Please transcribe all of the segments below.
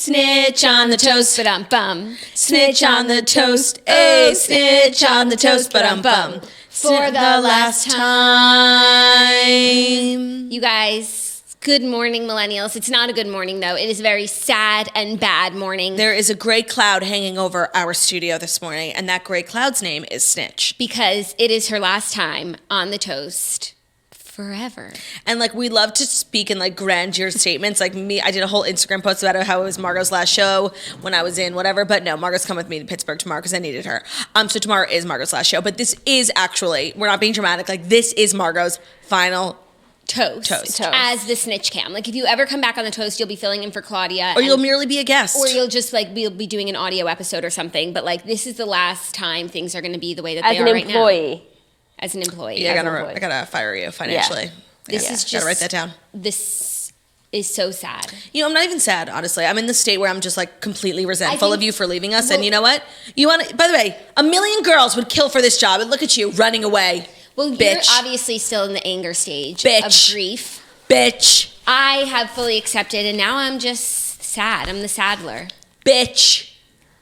Snitch on the toast, Ba-dum-bum. snitch on the toast, ayy, snitch on the toast, ba-dum-bum. For the last time. You guys, good morning, millennials. It's not a good morning, though. It is a very sad and bad morning. There is a gray cloud hanging over our studio this morning, and that gray cloud's name is Snitch. Because it is her last time on the toast. Forever. And like we love to speak in like grandeur statements. Like me, I did a whole Instagram post about how it was Margot's last show when I was in whatever. But no, Margot's come with me to Pittsburgh tomorrow because I needed her. So tomorrow is Margot's last show. But this is actually, we're not being dramatic. Like this is Margot's final toast. As the snitch cam. Like if you ever come back on the toast, you'll be filling in for Claudia. Or you'll merely be a guest. Or you'll just like, we'll be doing an audio episode or something. But like this is the last time things are going to be the way that they are right now. As an employee. Yeah, I gotta fire you financially. Yeah. This is just, gotta write that down. This is so sad. You know, I'm not even sad, honestly. I'm in the state where I'm just like completely resentful of you for leaving us. And you know what? By the way, 1 million girls would kill for this job. And look at you running away. Well, bitch. You're obviously still in the anger stage bitch. Of grief. Bitch. I have fully accepted, and now I'm just sad. I'm the saddler. Bitch.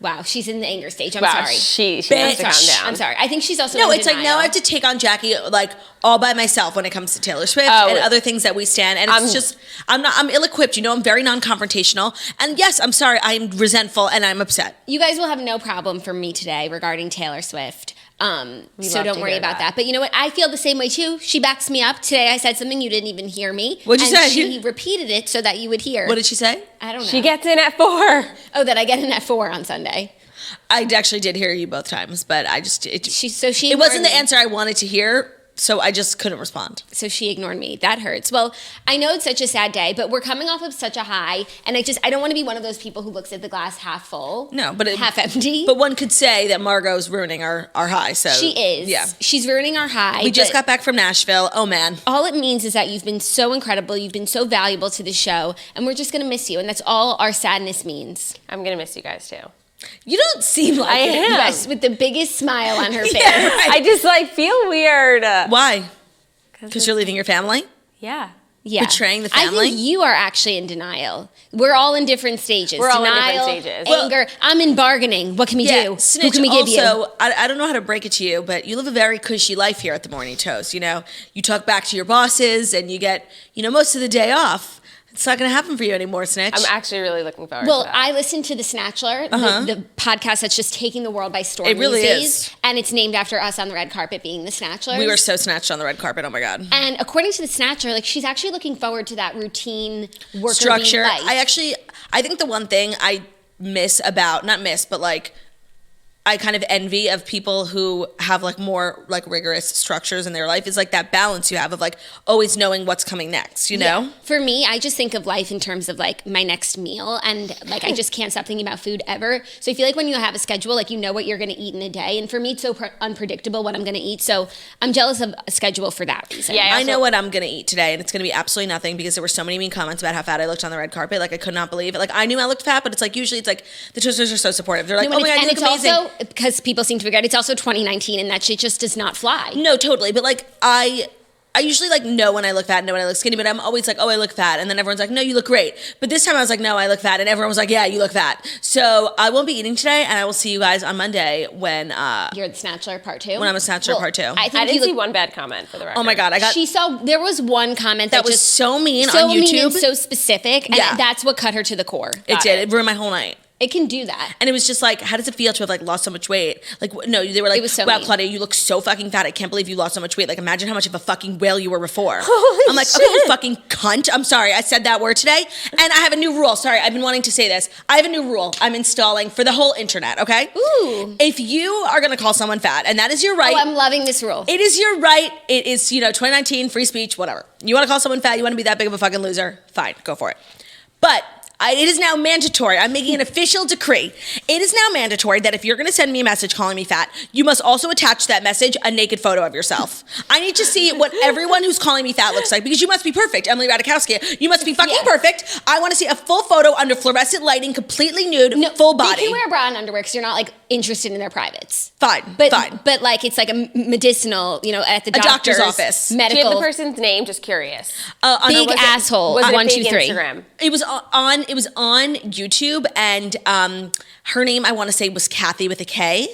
Wow, she's in the anger stage. I'm sorry. She has to calm down. I'm sorry. I think she's also No, in it's denial. like now I have to take on Jackie like all by myself when it comes to Taylor Swift and other things that we stand. And it's just I'm ill-equipped. You know, I'm very non-confrontational. And yes, I'm sorry. I'm resentful and I'm upset. You guys will have no problem from me today regarding Taylor Swift. So don't worry about that. But you know what? I feel the same way too. She backs me up. Today I said something, you didn't even hear me. What'd you say? She repeated it so that you would hear. What did she say? I don't know. She gets in at 4. Oh, that I get in at 4 on Sunday. I actually did hear you both times, but I just it wasn't the answer I wanted to hear, so I just couldn't respond. So she ignored me. That hurts. Well, I know it's such a sad day, but we're coming off of such a high, and I don't want to be one of those people who looks at the glass half full. No, but half empty. But one could say that Margot's ruining our high. So she is. Yeah, she's ruining our high. We just got back from Nashville. Oh man. All it means is that you've been so incredible. You've been so valuable to the show, and we're just gonna miss you. And that's all our sadness means. I'm gonna miss you guys too. You don't seem like it. am. Yes, with the biggest smile on her face. Yeah, right. I just feel weird. Why? Because you're leaving your family? Yeah. Betraying the family? I think you are actually in denial. We're all in different stages. We're all denial, in different stages. Anger. I'm in bargaining. What can we do? Snitch, who can we give you? Also, I don't know how to break it to you, but you live a very cushy life here at the Morning Toast. You know, you talk back to your bosses and you get, most of the day off. It's not going to happen for you anymore, Snitch. I'm actually really looking forward to Well, that. I listened to The Snatchler, the podcast that's just taking the world by storm It really these days. is. And it's named after us on the red carpet being The Snatchlers. We were so snatched on the red carpet. Oh, my God. And according to The Snatchler, she's actually looking forward to that routine worker structure. life. I think the one thing I miss about, not miss, but I kind of envy of people who have more rigorous structures in their life is that balance you have of always knowing what's coming next, you know? Yeah. For me, I just think of life in terms of my next meal, and I just can't stop thinking about food ever. So I feel when you have a schedule, you know what you're going to eat in a day. And for me, it's so unpredictable what I'm going to eat. So I'm jealous of a schedule for that reason. Yeah, I know what I'm going to eat today, and it's going to be absolutely nothing because there were so many mean comments about how fat I looked on the red carpet. I could not believe it. I knew I looked fat, but it's usually the toasters are so supportive. They're oh my God, you look amazing. Also, because people seem to forget, it's also 2019 and that shit just does not fly. No, totally. But I usually know when I look fat and know when I look skinny, but I'm always oh, I look fat. And then everyone's no, you look great. But this time I was no, I look fat. And everyone was yeah, you look fat. So I won't be eating today, and I will see you guys on Monday when you're the Snatchler part 2. When I'm a Snatchler part 2. I didn't see one bad comment for the record. Oh my God, there was one comment that was just so mean so on YouTube. Mean and so specific, and that's what cut her to the core. It did. It ruined my whole night. It can do that. And it was just how does it feel to have lost so much weight? No, they were it was so wow, mean. Claudia, you look so fucking fat. I can't believe you lost so much weight. Imagine how much of a fucking whale you were before. I'm shit. okay, you fucking cunt. I'm sorry. I said that word today. And I have a new rule. Sorry, I've been wanting to say this. I have a new rule I'm installing for the whole internet, okay? Ooh. If you are going to call someone fat, and that is your right. Oh, I'm loving this rule. It is your right. It is, 2019, free speech, whatever. You want to call someone fat, you want to be that big of a fucking loser, fine, go for it. But it is now mandatory. I'm making an official decree. It is now mandatory that if you're going to send me a message calling me fat, you must also attach to that message a naked photo of yourself. I need to see what everyone who's calling me fat looks like, because you must be perfect, Emily Ratajkowski. You must be fucking perfect. I want to see a full photo under fluorescent lighting, completely nude, full body. They can wear a bra and underwear because you're not interested in their privates. Fine, but fine. But it's a medicinal, at the doctor's office. Medical. Do you have the person's name? Just curious. Big asshole. Was it 1, a 2, fake 3. Instagram? It was on it was on YouTube, and her name I want to say was Kathy with a K.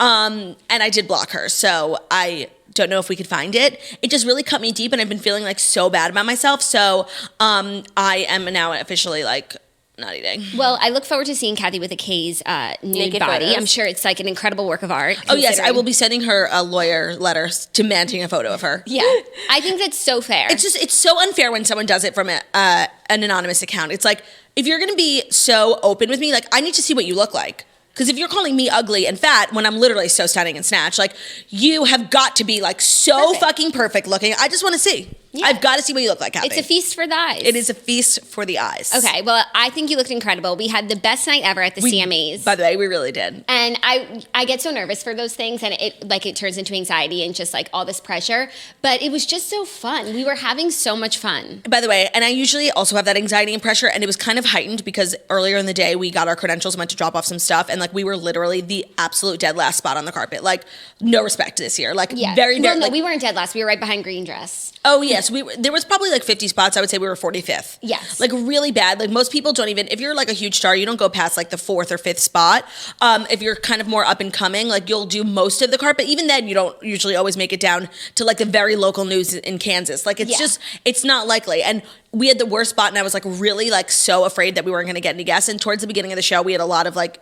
And I did block her, so I don't know if we could find it. It just really cut me deep, and I've been feeling like so bad about myself. So I am now officially like not eating. Well, I look forward to seeing Kathy with a K's nude Naked body. photos. I'm sure it's like an incredible work of art. Oh yes, I considering- will be sending her a lawyer letter demanding a photo of her. Yeah, I think that's so fair. It's so unfair when someone does it from an anonymous account. It's like, if you're gonna be so open with me, like I need to see what you look like. Because if you're calling me ugly and fat when I'm literally so stunning and snatched, like you have got to be like so Perfect. fucking perfect looking. I just want to see. Yeah. I've got to see what you look like, Kathy. It's a feast for the eyes. It is a feast for the eyes. Okay, well, I think you looked incredible. We had the best night ever at the CMAs. By the way, we really did. And I get so nervous for those things, and it turns into anxiety and just like all this pressure. But it was just so fun. We were having so much fun. By the way, and I usually also have that anxiety and pressure, and it was kind of heightened because earlier in the day we got our credentials, went to drop off some stuff, and like we were literally the absolute dead last spot on the carpet. Like no respect this year. Like Yeah. very, Well, no, like, we weren't dead last. We were right behind Green Dress. Oh yes, there was probably like 50 spots. I would say we were 45th. Yes. Like really bad. Like most people don't even, if you're like a huge star, you don't go past like the 4th or 5th spot. If you're kind of more up and coming, like you'll do most of the carpet. Even then, you don't usually always make it down to like the very local news in Kansas. Like it's just, it's not likely. And we had the worst spot, and I was like really like so afraid that we weren't going to get any guests. And towards the beginning of the show, we had a lot of like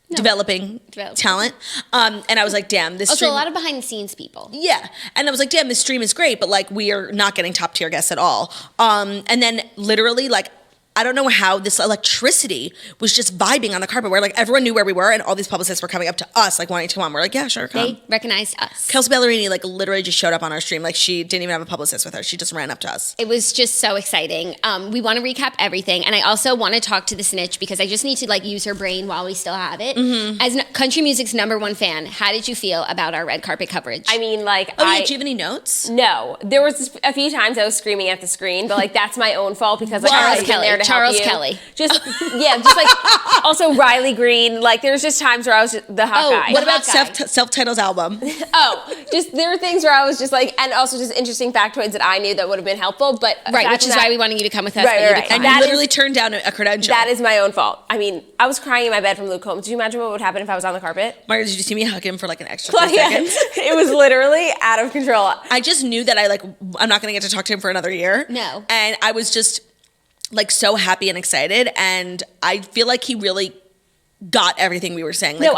developing talent. And I was like, damn, this Also, stream, a lot of behind the scenes people. yeah. And I was like, damn, this stream is great, but like we are not getting top tier guests at all. And then literally like, I don't know how this electricity was just vibing on the carpet where like everyone knew where we were, and all these publicists were coming up to us like wanting to come on. We're like, yeah, sure, come. They recognized us. Kelsey Ballerini like literally just showed up on our stream. Like she didn't even have a publicist with her. She just ran up to us. It was just so exciting. We want to recap everything, and I also want to talk to the snitch because I just need to like use her brain while we still have it. As country music's #1 fan, how did you feel about our red carpet coverage? I mean, like, Oh, yeah, do you have any notes? No, there was a few times I was screaming at the screen, but like that's my own fault because like Why? I was there to Charles help you. Kelly. Just like also Riley Green. Like there's just times where I was just the hot guy. What about Hawkeye. self-title's album? Just there were things where I was just like, and also just interesting factoids that I knew that would have been helpful, but right, aside which from is that- why we wanted you to come with us. Right, but you right, right. declined. And you That literally turned down a credential. That is my own fault. I mean, I was crying in my bed from Luke Combs. Do you imagine what would happen if I was on the carpet? Margaret, did you see me hug him for like an extra 3 Claudia, seconds? it was literally out of control. I just knew that I'm not going to get to talk to him for another year. No. And I was just like so happy and excited, and I feel like he really got everything we were saying. Like, No,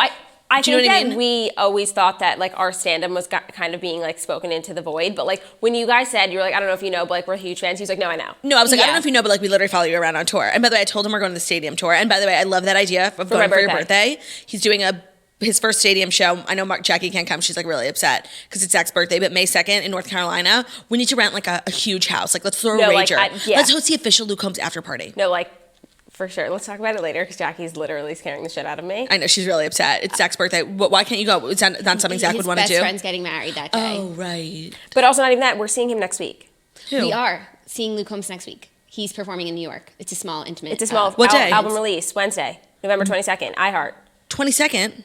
I do you think know what I that mean? we always thought that like our stand-up was kind of being like spoken into the void, but like when you guys said, you were like, I don't know if you know, but like we're huge fans. He was like, no, I know. No, I was like, I don't Yeah. know if you know, but like we literally follow you around on tour. And by the way, I told him we're going to the stadium tour. And by the way, I love that idea of going my for your birthday. birthday. He's doing his first stadium show. I know Jackie can't come. She's like really upset because it's Zach's birthday, but May 2nd in North Carolina, we need to rent like a huge house. Like let's throw a No, like, rager. yeah. Let's host the official Luke Combs after party. No, like for sure. Let's talk about it later because Jackie's literally scaring the shit out of me. I know she's really upset. It's Zach's birthday. Why can't you go? It's not something Zach would want to His do. best friend's getting married that day. Oh, right. But also not even that. We're seeing him next week. Who? We are seeing Luke Combs next week. He's performing in New York. It's a small, intimate. It's a small What day? album release Wednesday, November 22nd. iHeart. 22nd.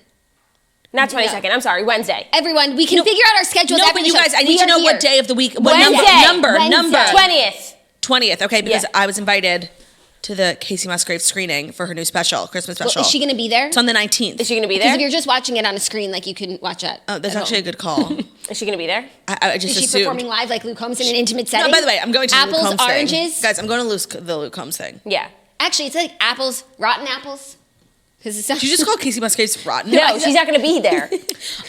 Not 22nd. I'm sorry, Wednesday. Everyone, we can figure out our schedules No, after but the you show. guys, I We need to are know here. what day of the week. What Wednesday. number? Wednesday. 20th. 20th. Okay, because Yeah. I was invited to the Casey Musgrave screening for her new Christmas Well, special. is she going to be there? It's on the 19th. Is she going to be Because there? if you're just watching it on a screen, like you can watch it. Oh, that's at actually a home. good call. Is she going to be there? I just Is she assumed. performing live like Luke Combs in an intimate setting? No, by the way, I'm going to the apples, Luke Combs oranges. thing. Guys, I'm going to the Luke Combs thing. Yeah. Actually, it's like apples, rotten apples. Because it's Did you just call Casey Musgraves rotten? No, she's not going to be there.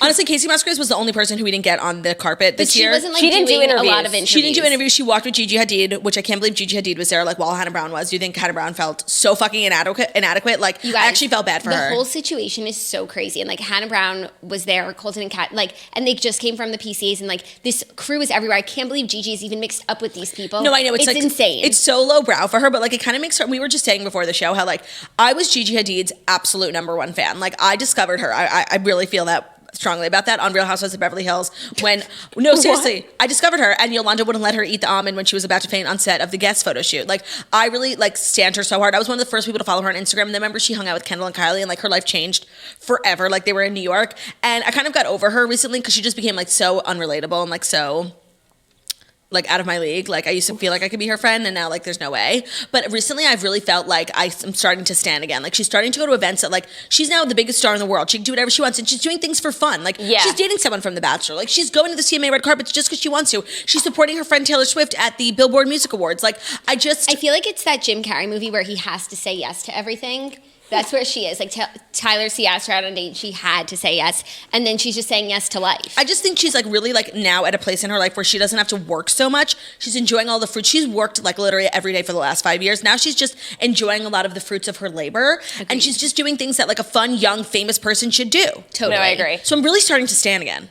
Honestly, Casey Musgraves was the only person who we didn't get on the carpet this But she year. wasn't like She didn't do doing a interviews. lot of interviews. She didn't do interviews. She walked with Gigi Hadid, which I can't believe Gigi Hadid was there, like while Hannah Brown was. Do you think Hannah Brown felt so fucking inadequate? Like, You guys, I actually felt bad for her. The whole situation is so crazy. And like Hannah Brown was there, Colton and Kat, like, and they just came from the PCAs, and like this crew is everywhere. I can't believe Gigi is even mixed up with these people. No, I know. It's like insane. It's so lowbrow for her, but like it kind of makes her. We were just saying before the show how like I was Gigi Hadid's absolute #1 fan. Like I discovered her. I really feel that strongly about that on Real Housewives of Beverly Hills. When no, seriously, I discovered her, and Yolanda wouldn't let her eat the almond when she was about to faint on set of the guest photo shoot. Like I really like stand her so hard. I was one of the first people to follow her on Instagram. And then remember she hung out with Kendall and Kylie, and like her life changed forever. Like they were in New York, and I kind of got over her recently because she just became like so unrelatable and like so like out of my league. Like I used to feel like I could be her friend, and now like there's no way. But recently I've really felt like I'm starting to stand again. Like she's starting to go to events that like she's now the biggest star in the world. She can do whatever she wants, and she's doing things for fun. Like she's dating someone from The Bachelor. Like she's going to the CMA red carpets just because she wants to. She's supporting her friend Taylor Swift at the Billboard Music Awards. Like I feel like it's that Jim Carrey movie where he has to say yes to everything. That's where she is. Like Tyler asked her out on a date, she had to say yes, and then she's just saying yes to life. I just think she's like really like now at a place in her life where she doesn't have to work so much. She's enjoying all the fruits. She's worked like literally every day for the last 5 years. Now she's just enjoying a lot of the fruits of her labor. Agreed. And she's just doing things that like a fun, young, famous person should do. Totally. No, I agree. So I'm really starting to stand again.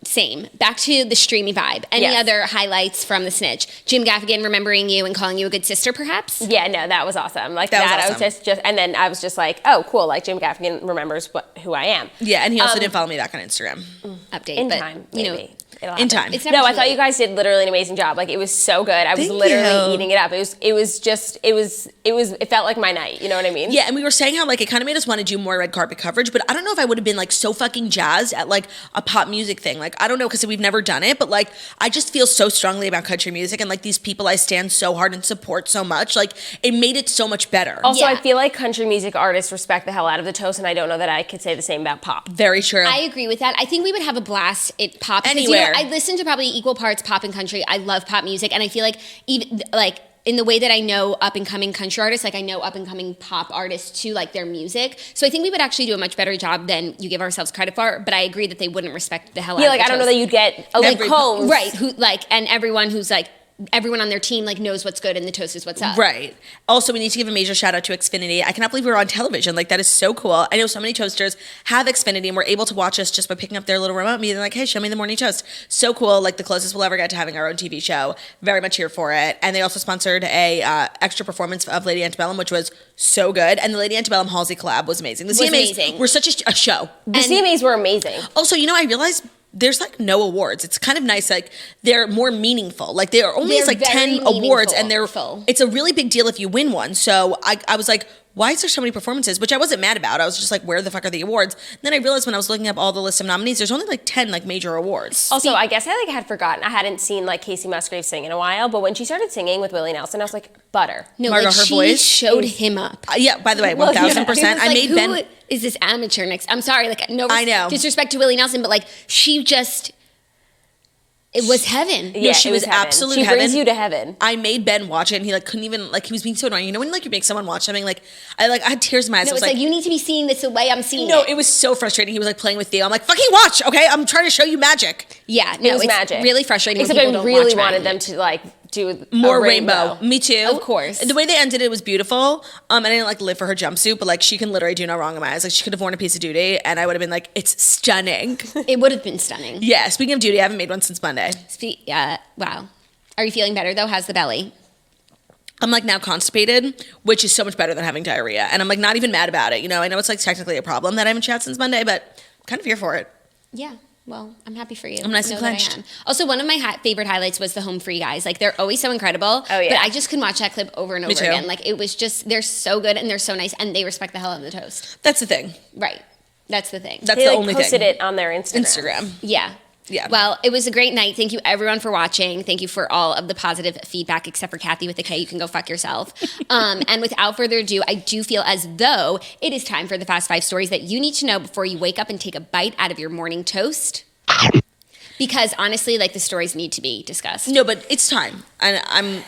Same. Back to the streamy vibe. Any other highlights from the snitch? Jim Gaffigan remembering you and calling you a good sister, perhaps? Yeah, no, that was awesome. Like that was awesome. I was just, and then I was just like, oh, cool. Like Jim Gaffigan remembers who I am. Yeah, and he also didn't follow me back on Instagram. Update. In but, time, you maybe. know, in time. It's never No, I too thought late. you guys did literally an amazing job. Like it was so good. I was Thank literally you. eating it up. It felt like my night. You know what I mean? Yeah, and we were saying how like it kind of made us want to do more red carpet coverage, but I don't know if I would have been like so fucking jazzed at like a pop music thing. Like I don't know because we've never done it, but like I just feel so strongly about country music and like these people I stand so hard and support so much. Like it made it so much better. Also, I Yeah. feel like country music artists respect the hell out of the toast, and I don't know that I could say the same about pop. Very true. I agree with that. I think we would have a blast at pop. Because, Anywhere. I listen to probably equal parts pop and country. I love pop music. And I feel like even like in the way that I know up and coming country artists, like I know up and coming pop artists too, like their music. So I think we would actually do a much better job than you give ourselves credit for. But I agree that they wouldn't respect the hell out of Like the I don't know toast. that you'd get a Luke Combs. Right. Who like and everyone who's like everyone on their team like knows what's good and the toast is what's up. Right. Also, we need to give a major shout out to Xfinity. I cannot believe we're on television. Like that is so cool. I know so many toasters have Xfinity and we're able to watch us just by picking up their little remote and being like, hey, show me the morning toast. So cool. Like the closest we'll ever get to having our own TV show. Very much here for it. And they also sponsored a extra performance of Lady Antebellum, which was so good. And the Lady Antebellum Halsey collab was amazing. The CMAs amazing. were such a show. The CMAs were amazing. Also, you know, I realized there's like no awards. It's kind of nice. Like they're more meaningful. Like there are only They're like very 10 awards and meaningful. it's a really big deal if you win one. So I was like, why is there so many performances? Which I wasn't mad about. I was just like, where the fuck are the awards? And then I realized when I was looking up all the list of nominees, there's only like 10 like major awards. Also, I guess I like had forgotten. I hadn't seen like Casey Musgrave sing in a while, but when she started singing with Willie Nelson, I was like, butter. No, Margot, like her she voice showed him up. Yeah, by the way, Well, 1000%. It was I like, made who Ben. is this amateur next? I'm sorry, like no I know. disrespect to Willie Nelson, but like she just it was heaven. Yeah, she it was heaven. absolute She brings heaven. you to heaven. I made Ben watch it and he like couldn't even, like he was being so annoying. You know when like you make someone watch something, like I had tears in my eyes. No, I was it's like you need to be seeing this the way I'm seeing no, it. it was so frustrating. He was like playing with Theo. I'm like, fucking watch, okay? I'm trying to show you magic. Yeah, no, It was it's magic. really frustrating. Except when I people don't really watch wanted Magnet. them to like do More a rainbow. Me too. Of course. The way they ended it was beautiful. I didn't like live for her jumpsuit, but like she can literally do no wrong in my eyes. Like she could have worn a piece of duty and I would have been like, it's stunning. It would have been stunning. Yeah, speaking of duty, I haven't made one since Monday. Wow. Are you feeling better though? How's the belly? I'm like now constipated, which is so much better than having diarrhea. And I'm like not even mad about it. You know, I know it's like technically a problem that I haven't chatted since Monday, but I'm kind of here for it. Yeah. Well, I'm happy for you. I'm nice and Know that I clenched. am. Also, one of my favorite highlights was the home free guys. Like, they're always so incredible. Oh, yeah. But I just couldn't watch that clip over and over too. again. Like, it was just, they're so good and they're so nice and they respect the hell out of the toast. That's the thing. Right. That's the thing. That's They the like only posted thing. it on their Instagram. Yeah. Yeah. Well, it was a great night. Thank you everyone for watching. Thank you for all of the positive feedback, except for Kathy with the K. You can go fuck yourself. And without further ado, I do feel as though it is time for the Fast 5 stories that you need to know before you wake up and take a bite out of your morning toast. Because honestly, like the stories need to be discussed. No, but it's time. And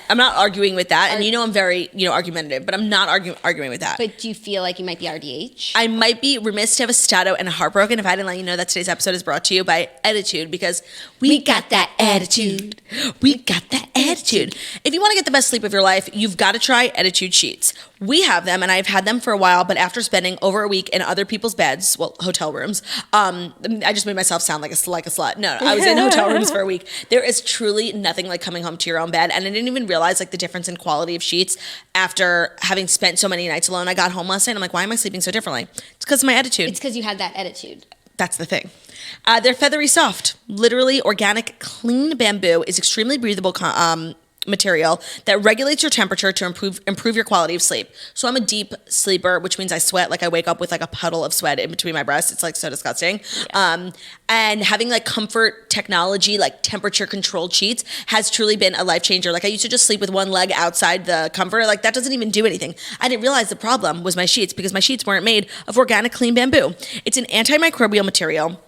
I'm not arguing with that. And you know I'm very, argumentative, but I'm not arguing with that. But do you feel like you might be RDH? I might be remiss to have a stato and a heartbroken if I didn't let you know that today's episode is brought to you by Attitude, because we got that attitude. We got that attitude. If you want to get the best sleep of your life, you've got to try Attitude sheets. We have them, and I've had them for a while, but after spending over a week in other people's beds, well, hotel rooms, I just made myself sound like a slut. No, I was in hotel rooms for a week. There is truly nothing like coming home to your own bed, and I didn't even realize like the difference in quality of sheets after having spent so many nights alone. I got home last night, and I'm like, why am I sleeping so differently? It's because of my attitude. It's because you had that attitude. That's the thing. They're feathery soft. Literally organic, clean bamboo is extremely breathable material that regulates your temperature to improve your quality of sleep. So I'm a deep sleeper, which means I sweat. Like I wake up with like a puddle of sweat in between my breasts. It's like so disgusting. Yeah. And having like comfort technology, like temperature controlled sheets has truly been a life changer. Like I used to just sleep with one leg outside the comforter. Like that doesn't even do anything. I didn't realize the problem was my sheets because my sheets weren't made of organic clean bamboo. It's an antimicrobial material.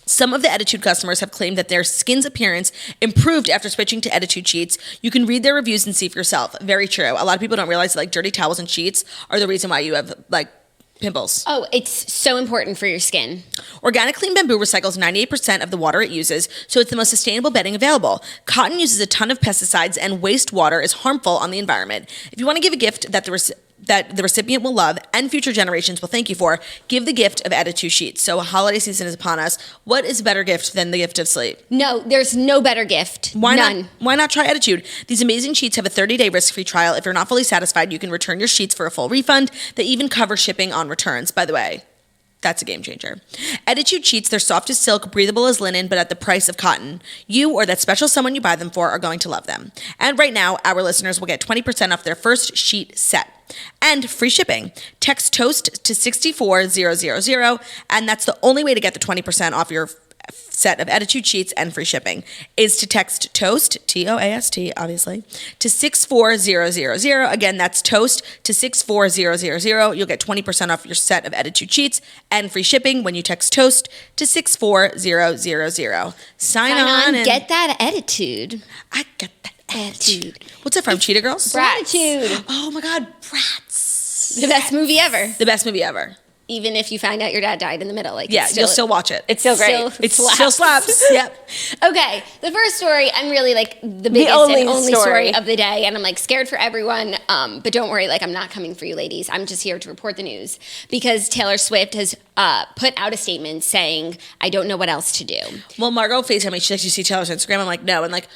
Some of the Attitude customers have claimed that their skin's appearance improved after switching to Attitude sheets. You can read their reviews and see for yourself. Very true. A lot of people don't realize that, like, dirty towels and sheets are the reason why you have like pimples. Oh, it's so important for your skin. Organic clean bamboo recycles 98% of the water it uses, so it's the most sustainable bedding available. Cotton uses a ton of pesticides, and wastewater is harmful on the environment. If you want to give a gift that the recipient will love and future generations will thank you for, give the gift of Attitude sheets. So holiday season is upon us. What is a better gift than the gift of sleep? No, there's no better gift. None. Why not try Attitude? These amazing sheets have a 30-day risk-free trial. If you're not fully satisfied, you can return your sheets for a full refund. They even cover shipping on returns. By the way, that's a game changer. Attitude sheets, they're soft as silk, breathable as linen, but at the price of cotton. You or that special someone you buy them for are going to love them. And right now, our listeners will get 20% off their first sheet set and free shipping. Text TOAST to 64000, and that's the only way to get the 20% off your set of Attitude sheets and free shipping is to text TOAST, TOAST, obviously, to 64000. Again, that's TOAST to 64000. You'll get 20% off your set of Attitude sheets and free shipping when you text TOAST to 64000. Sign on and get that attitude. I get that attitude. What's it from? Cheetah Girls? Gratitude. Oh my God, Bratz. The best movie ever. The best movie ever. Even if you find out your dad died in the middle. Like, yeah, you'll still watch it. It's still great. It still slaps. Yep. Okay, the first story, I'm really like the biggest only and only story story of the day, and I'm like scared for everyone. But don't worry, like I'm not coming for you, ladies. I'm just here to report the news because Taylor Swift has put out a statement saying, "I don't know what else to do." Well, Margot FaceTimed me. She's like, "You see Taylor's Instagram?" I'm like, "No," and like.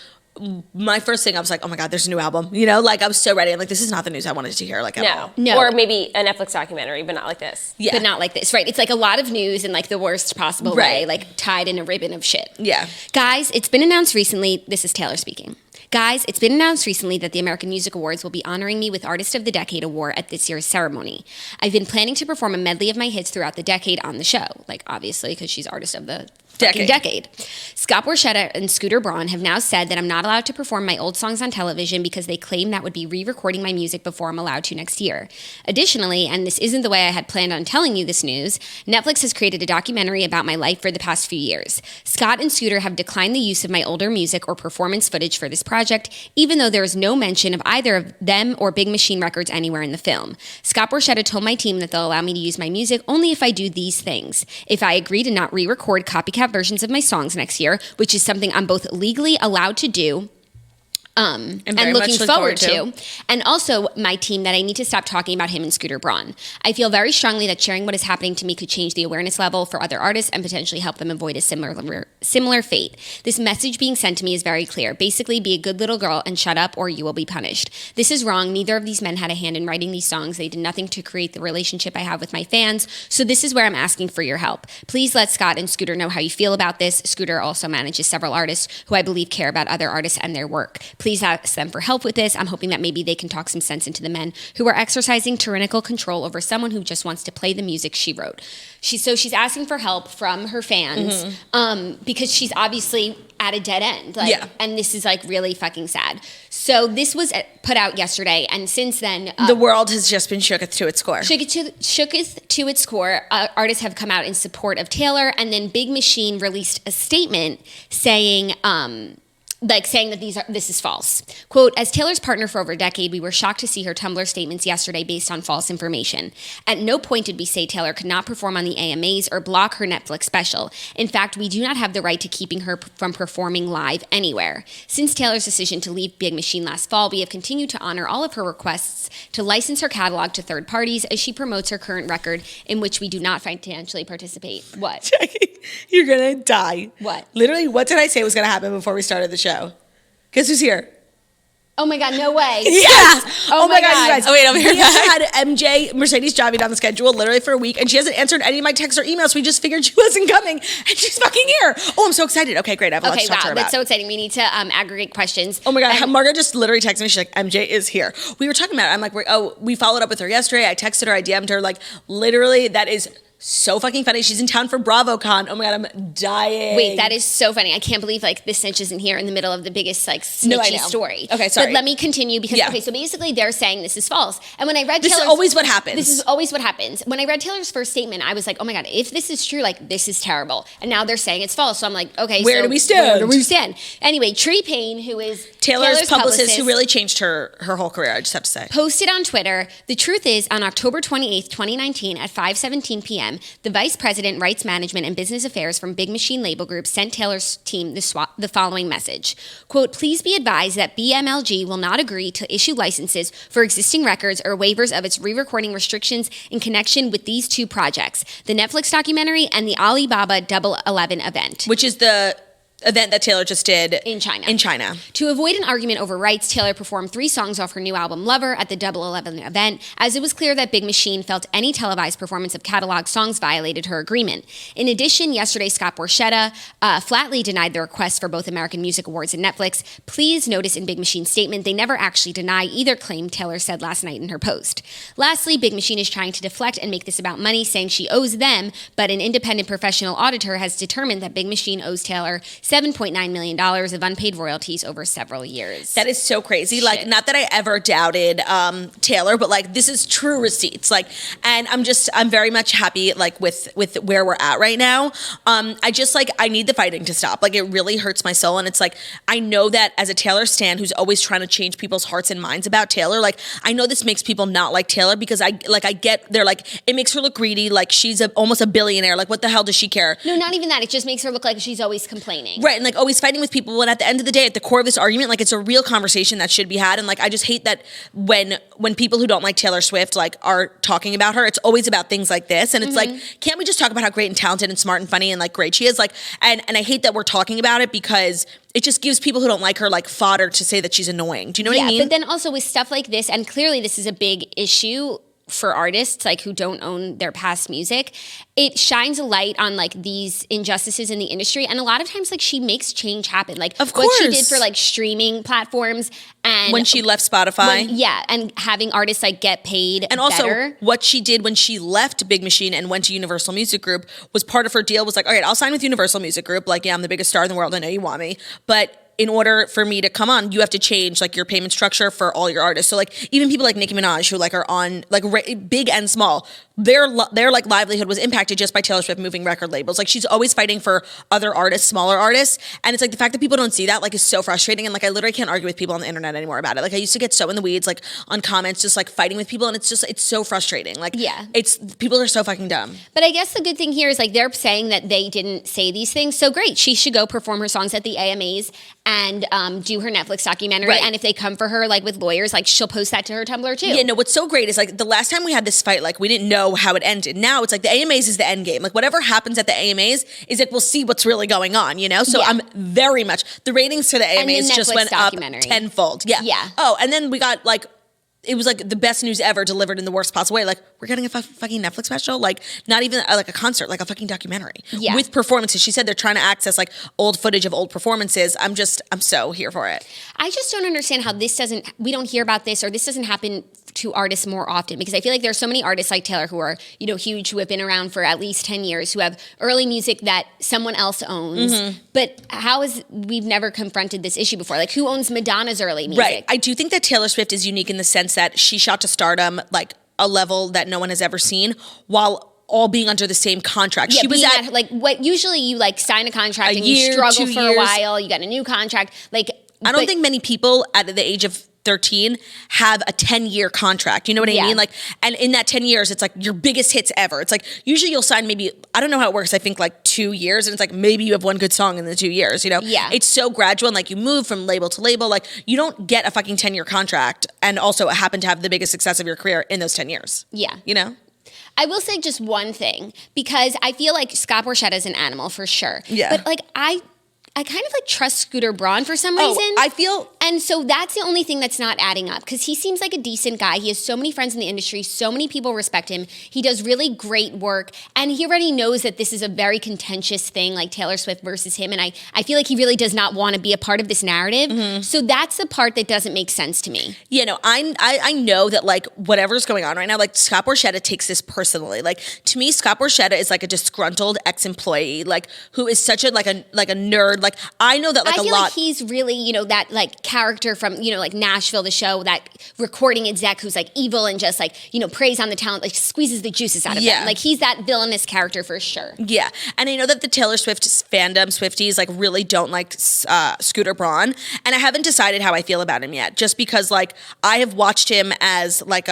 My first thing, I was like, oh my God, there's a new album. You know, like I was so ready. I'm like, this is not the news I wanted to hear, like at all. No. Or maybe a Netflix documentary, but not like this. Yeah. But not like this, right? It's like a lot of news in like the worst possible way, like tied in a ribbon of shit. Yeah. Guys, it's been announced recently, this is Taylor speaking. Guys, it's been announced recently that the American Music Awards will be honoring me with Artist of the Decade award at this year's ceremony. I've been planning to perform a medley of my hits throughout the decade on the show, like obviously because she's Artist of the Decade. Scott Borchetta and Scooter Braun have now said that I'm not allowed to perform my old songs on television because they claim that would be re-recording my music before I'm allowed to next year. Additionally, and this isn't the way I had planned on telling you this news, Netflix has created a documentary about my life for the past few years. Scott and Scooter have declined the use of my older music or performance footage for this project, even though there is no mention of either of them or Big Machine Records anywhere in the film. Scott Borchetta told my team that they'll allow me to use my music only if I do these things. If I agree to not re-record copycat versions of my songs next year, which is something I'm both legally allowed to do and looking forward to. And also my team that I need to stop talking about him and Scooter Braun. I feel very strongly that sharing what is happening to me could change the awareness level for other artists and potentially help them avoid a similar fate. This message being sent to me is very clear. Basically, be a good little girl and shut up or you will be punished. This is wrong. Neither of these men had a hand in writing these songs. They did nothing to create the relationship I have with my fans. So this is where I'm asking for your help. Please let Scott and Scooter know how you feel about this. Scooter also manages several artists who I believe care about other artists and their work. Please ask them for help with this. I'm hoping that maybe they can talk some sense into the men who are exercising tyrannical control over someone who just wants to play the music she wrote. She's asking for help from her fans because she's obviously at a dead end. And this is like really fucking sad. So this was put out yesterday, and since then the world has just been shooketh to its core. Shooketh to its core. Artists have come out in support of Taylor, and then Big Machine released a statement saying that this is false. Quote, as Taylor's partner for over a decade, we were shocked to see her Tumblr statements yesterday based on false information. At no point did we say Taylor could not perform on the AMAs or block her Netflix special. In fact, we do not have the right to keeping her from performing live anywhere. Since Taylor's decision to leave Big Machine last fall, we have continued to honor all of her requests to license her catalog to third parties as she promotes her current record in which we do not financially participate. What? Jackie, you're gonna die. What? Literally, what did I say was gonna happen before we started the show? Guess who's here? Oh my God, no way. Yes. Oh my God. You guys. Oh, wait, I'm here. We had MJ, Mercedes Javid on the schedule literally for a week, and she hasn't answered any of my texts or emails. So we just figured she wasn't coming, and she's fucking here. Oh, I'm so excited. Okay, great. I have a lot to talk to her about. That's so exciting. We need to aggregate questions. Oh my God. Margaret just literally texted me. She's like, MJ is here. We were talking about it. I'm like, we followed up with her yesterday. I texted her. I DM'd her. Like, literally, that is so fucking funny. She's in town for BravoCon. Oh my God, I'm dying. Wait, that is so funny. I can't believe like this snitch isn't here in the middle of the biggest like snitchy story. Okay, sorry. But let me continue because okay, so basically they're saying this is false. And when I read This is always what happens. This is always what happens. When I read Taylor's first statement, I was like, oh my God, if this is true, like this is terrible. And now they're saying it's false. So I'm like, okay, where do we stand? Anyway, Tree Payne, who is Taylor's publicist who really changed her whole career, I just have to say, posted on Twitter, the truth is on October 28th, 2019 at 5:17 p.m., the vice president, Rights Management and Business Affairs from Big Machine Label Group sent Taylor's team the following message. Quote, please be advised that BMLG will not agree to issue licenses for existing records or waivers of its re-recording restrictions in connection with these two projects, the Netflix documentary and the Alibaba Double 11 event. Which is the event that Taylor just did in China. To avoid an argument over rights, Taylor performed 3 songs off her new album Lover at the Double 11 event, as it was clear that Big Machine felt any televised performance of catalog songs violated her agreement. In addition, yesterday Scott Borchetta flatly denied the request for both American Music Awards and Netflix. Please notice in Big Machine's statement, they never actually deny either claim, Taylor said last night in her post. Lastly, Big Machine is trying to deflect and make this about money, saying she owes them, but an independent professional auditor has determined that Big Machine owes Taylor $7.9 million of unpaid royalties over several years. That is so crazy. Shit. Like, not that I ever doubted Taylor, but like this is true receipts. Like, and I'm very much happy like with where we're at right now. I need the fighting to stop. Like, it really hurts my soul, and it's like I know that as a Taylor stan who's always trying to change people's hearts and minds about Taylor. Like, I know this makes people not like Taylor because I get they're like it makes her look greedy. Like, she's almost a billionaire. Like, what the hell does she care? No, not even that. It just makes her look like she's always complaining. Right, and like always fighting with people, when at the end of the day, at the core of this argument, like, it's a real conversation that should be had. And like, I just hate that when people who don't like Taylor Swift like are talking about her, it's always about things like this. And it's like, can't we just talk about how great and talented and smart and funny and like great she is? Like, and I hate that we're talking about it because it just gives people who don't like her like fodder to say that she's annoying. Do you know what I mean? Yeah, but then also with stuff like this, and clearly this is a big issue for artists like who don't own their past music, it shines a light on like these injustices in the industry. And a lot of times like she makes change happen. Like, of course, what she did for like streaming platforms, and when she left Spotify, and having artists like get paid, and also what she did when she left Big Machine and went to Universal Music Group was part of her deal. Was like, all right, I'll sign with Universal Music Group. Like, yeah, I'm the biggest star in the world. I know you want me, but in order for me to come on, you have to change like your payment structure for all your artists. So like even people like Nicki Minaj who like are on like big and small, their like livelihood was impacted just by Taylor Swift moving record labels. Like, she's always fighting for other artists, smaller artists, and it's like the fact that people don't see that like is so frustrating. And like I literally can't argue with people on the internet anymore about it. Like, I used to get so in the weeds like on comments, just like fighting with people, and it's so frustrating. Like, it's people are so fucking dumb. But I guess the good thing here is like they're saying that they didn't say these things. So great, she should go perform her songs at the AMAs and do her Netflix documentary. Right. And if they come for her like with lawyers, like she'll post that to her Tumblr too. Yeah, no, what's so great is like the last time we had this fight, like we didn't know how it ended. Now it's like the AMAs is the end game. Like, whatever happens at the AMAs is like we'll see what's really going on, you know? So I'm very much, the ratings for the AMAs just went up tenfold. Yeah. Yeah. Oh, and then we got like, it was like the best news ever delivered in the worst possible way. Like, we're getting a fucking Netflix special, like not even like a concert, like a fucking documentary with performances. She said they're trying to access like old footage of old performances. I'm so here for it. I just don't understand how we don't hear about this, or this doesn't happen to artists more often, because I feel like there are so many artists like Taylor who are, you know, huge, who have been around for at least 10 years, who have early music that someone else owns. But we've never confronted this issue before? Like, who owns Madonna's early music? Right. I do think that Taylor Swift is unique in the sense that she shot to stardom like a level that no one has ever seen, while all being under the same contract. Yeah, she was at like what usually you like sign a contract and you struggle for a while, you get a new contract. Like, I don't think many people at the age of 13 have a 10-year contract. You know what I mean? Like, and in that 10 years, it's like your biggest hits ever. It's like usually you'll sign maybe, I don't know how it works, I think like 2 years, and it's like maybe you have one good song in the 2 years, you know? Yeah. It's so gradual, and like you move from label to label. Like, you don't get a fucking 10-year contract and also happen to have the biggest success of your career in those 10 years. Yeah. You know? I will say just one thing, because I feel like Scott Borchetta is an animal for sure. Yeah. But like I kind of like trust Scooter Braun for some reason. I feel And so that's the only thing that's not adding up, because he seems like a decent guy. He has so many friends in the industry. So many people respect him. He does really great work. And he already knows that this is a very contentious thing, like Taylor Swift versus him. And I feel like he really does not want to be a part of this narrative. So that's the part that doesn't make sense to me. You know, I know that like whatever's going on right now, like Scott Borchetta takes this personally. Like to me, Scott Borchetta is like a disgruntled ex-employee, like who is such a like a nerd. Like I know that like I feel like he's really, you know, that like character from, you know, like Nashville, the show, that recording exec who's like evil and just like, you know, preys on the talent, like squeezes the juices out of them. Like he's that villainous character for sure. Yeah. And I know that the Taylor Swift fandom, Swifties, like really don't like Scooter Braun. And I haven't decided how I feel about him yet, just because like I have watched him as like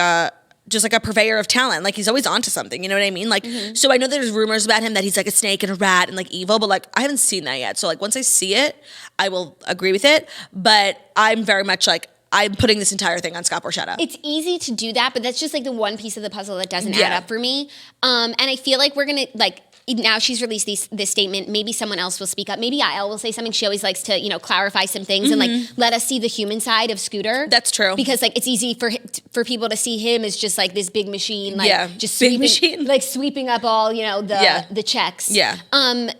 just like a purveyor of talent. Like he's always onto something, you know what I mean? Like, so I know there's rumors about him that he's like a snake and a rat and like evil, but like I haven't seen that yet. So like once I see it, I will agree with it. But I'm very much like, I'm putting this entire thing on Scott Borchetta. It's easy to do that, but that's just like the one piece of the puzzle that doesn't add up for me. And I feel like we're gonna like, now she's released this statement. Maybe someone else will speak up. Maybe Yael will say something. She always likes to, you know, clarify some things and like let us see the human side of Scooter. That's true. Because like it's easy for people to see him as just like this big machine, like just big machine, like sweeping up all, you know, the checks. Yeah.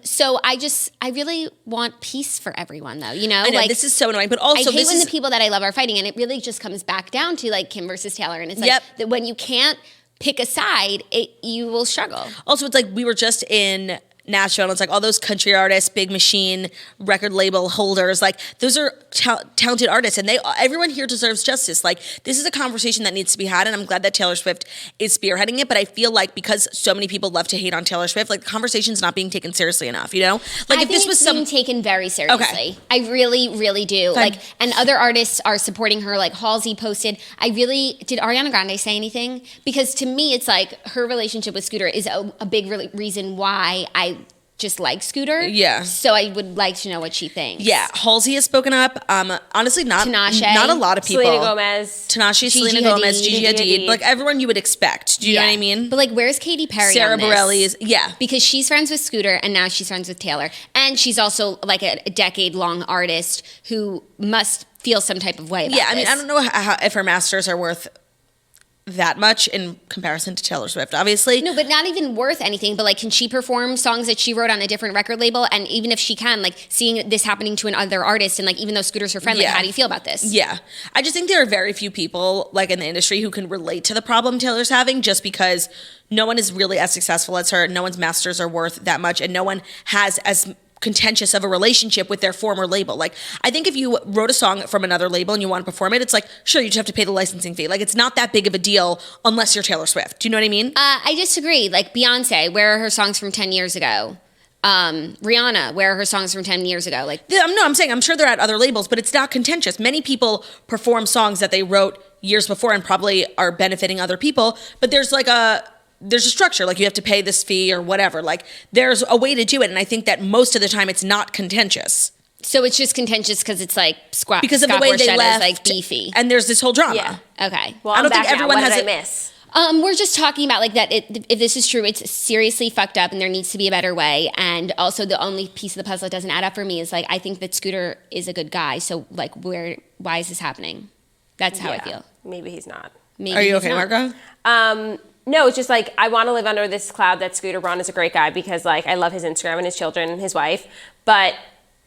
So I really want peace for everyone, though. You know, I know like this is so annoying, but also I hate when the people that I love are fighting, and it really just comes back down to like Kim versus Taylor, and it's like that when you can't pick a side, you will struggle. Also, it's like we were just in Nashville, and it's like all those country artists, big machine, record label holders, like those are talented artists, and everyone here deserves justice. Like this is a conversation that needs to be had, and I'm glad that Taylor Swift is spearheading it. But I feel like because so many people love to hate on Taylor Swift, like the conversation's not being taken seriously enough. You know, like I think this was being taken very seriously. Okay. I really, really do. Fine. Like, and other artists are supporting her. Like Halsey posted. Did Ariana Grande say anything? Because to me, it's like her relationship with Scooter is a big reason why I just like Scooter. Yeah. So I would like to know what she thinks. Yeah. Halsey has spoken up. Honestly, not a lot of people. Selena Gomez. Tinashe, Selena Gomez, Gigi Hadid. Like everyone you would expect. Do you know what I mean? But like, where's Katy Perry Sarah on this? Bareilles is, because she's friends with Scooter and now she's friends with Taylor. And she's also like a decade-long artist who must feel some type of way about this. I mean, I don't know if her masters are worth that much in comparison to Taylor Swift, obviously. No, but not even worth anything. But like, can she perform songs that she wrote on a different record label? And even if she can, like seeing this happening to another artist, and like even though Scooter's her friend, like how do you feel about this? Yeah, I just think there are very few people like in the industry who can relate to the problem Taylor's having, just because no one is really as successful as her. No one's masters are worth that much, and no one has as contentious of a relationship with their former label. Like, I think if you wrote a song from another label and you want to perform it, it's like, sure, you just have to pay the licensing fee. Like, it's not that big of a deal unless you're Taylor Swift. Do you know what I mean? I disagree. Like, Beyonce, where are her songs from 10 years ago? Rihanna, where are her songs from 10 years ago? Like, I'm saying I'm sure they're at other labels, but it's not contentious. Many people perform songs that they wrote years before and probably are benefiting other people, but there's a structure, like you have to pay this fee or whatever. Like there's a way to do it, and I think that most of the time it's not contentious. So it's just contentious because it's like because of the way they left, like beefy, and there's this whole drama. Yeah. Okay. Well, I don't think everyone has. What did I miss? We're just talking about like that. If this is true, it's seriously fucked up, and there needs to be a better way. And also, the only piece of the puzzle that doesn't add up for me is like I think that Scooter is a good guy. So like, why is this happening? That's how I feel. Maybe he's not. Maybe Are you he's okay, not. Margo? No, it's just like I want to live under this cloud that Scooter Braun is a great guy because like I love his Instagram and his children and his wife. But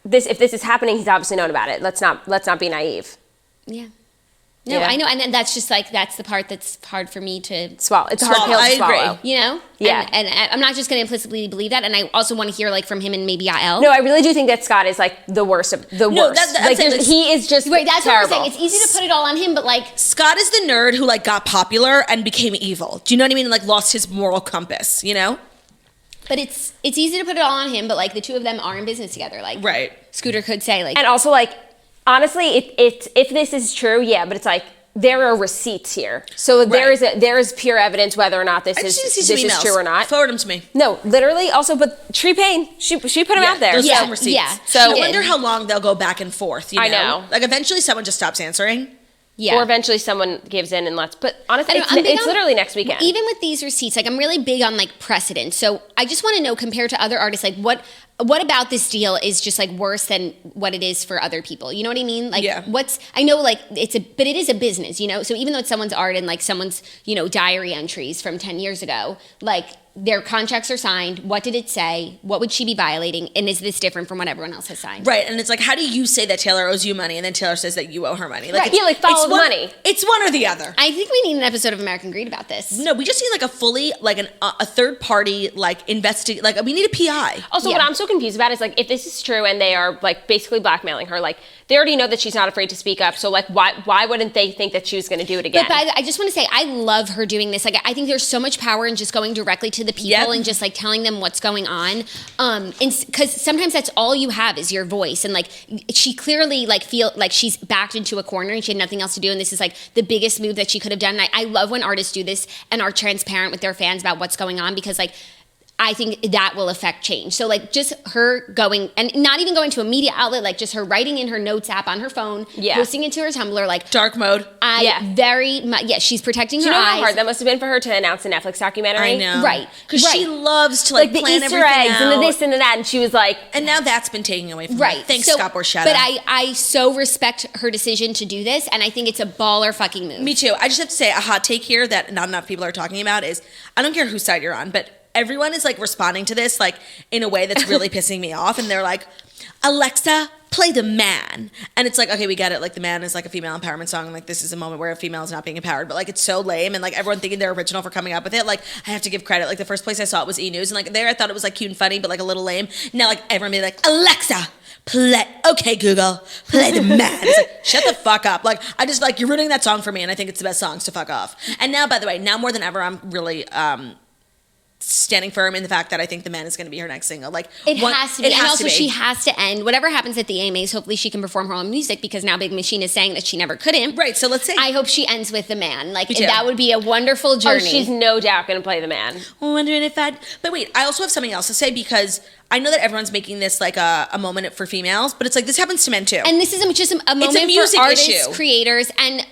if this is happening, he's obviously known about it. Let's not be naive. Yeah. No, I know, and that's just like that's the part that's hard for me to swallow. It's a hard pill to swallow. Agree. You know, yeah. And I'm not just going to implicitly believe that, and I also want to hear like from him and maybe Yael. No, I really do think that Scott is like the worst of the worst. Like he is just right. That's terrible. what I'm saying. It's easy to put it all on him, but like Scott is the nerd who like got popular and became evil. Do you know what I mean? And like lost his moral compass. You know. But it's easy to put it all on him, but like the two of them are in business together. Like right. Scooter could say like, and also like honestly, if this is true, yeah, but it's like. There are receipts here, so there is pure evidence whether or not this is true or not. Forward them to me. No, literally. Also, but Tree Payne, she put them out there. Those are some receipts. Yeah. So I wonder how long they'll go back and forth. You know? I know. Like eventually, someone just stops answering. Yeah. Or eventually someone gives in and lets. But honestly, it's literally next weekend. Even with these receipts, like I'm really big on like precedent. So I just want to know, compared to other artists, like what what about this deal is just like worse than what it is for other people? You know what I mean? Like Yeah. I know like but it is a business, you know? So even though it's someone's art and like someone's, diary entries from 10 years ago, like their contracts are signed. What did it say? What would she be violating? And is this different from what everyone else has signed? Right. And it's like, how do you say that Taylor owes you money and then Taylor says that you owe her money? Like, Right. Yeah, like follow the one, money. It's one or the other. I think we need an episode of American Greed about this. No, we just need like a fully, like a third party, like like we need a PI. Also, Yeah. what I'm so confused about is like if this is true and they are like basically blackmailing her, like they already know that she's not afraid to speak up. So like why wouldn't they think that she was going to do it again? But I just want to say, I love her doing this. Like, I think there's so much power in just going directly to the people Yep. and just like telling them what's going on. Because sometimes that's all you have is your voice. And like, she clearly like feel like she's backed into a corner and she had nothing else to do. And this is like the biggest move that she could have done. And I love when artists do this and are transparent with their fans about what's going on, because like, I think that will affect change. So like just her going, and not even going to a media outlet, like just her writing in her notes app on her phone, Yeah. posting it to her Tumblr, like Dark mode. she's protecting Do her you know how eyes. hard that must have been for her to announce a Netflix documentary? I know. Right. Because Right. she loves to like The plan Easter everything eggs out. and the this and the that, and she was like, And now that's been taken away from Right. her. Thanks, So- Scott Borchetta. But I so respect her decision to do this, and I think it's a baller fucking move. Me too. I just have to say a hot take here that not enough people are talking about is, I don't care whose side you're on, but everyone is like responding to this like in a way that's really pissing me off. And they're like, Alexa, play the man. And it's like, okay, we get it. Like the man is like a female empowerment song. Like this is a moment where a female is not being empowered, but like it's so lame. And like everyone thinking they're original for coming up with it. Like I have to give credit. Like the first place I saw it was E! News. And like there I thought it was like cute and funny, but like a little lame. Now like everyone be like, Alexa, okay, Google, play the man. It's like, shut the fuck up. Like I just like, you're ruining that song for me. And I think it's the best song, so fuck off. And now, by the way, now more than ever, I'm really, standing firm in the fact that I think the man is going to be her next single. Like It has to be. It And has also, to be. she has to end. Whatever happens at the AMAs, hopefully she can perform her own music, because now Big Machine is saying that she never couldn't. Right, so let's see. I hope she ends with the man. Like, Me too. that would be a wonderful journey. oh, she's no doubt going to play the man. Wondering if I'd... But wait, I also have something else to say, because I know that everyone's making this like a moment for females, but it's like this happens to men too. And this is just a moment music for artists, issue. creators, and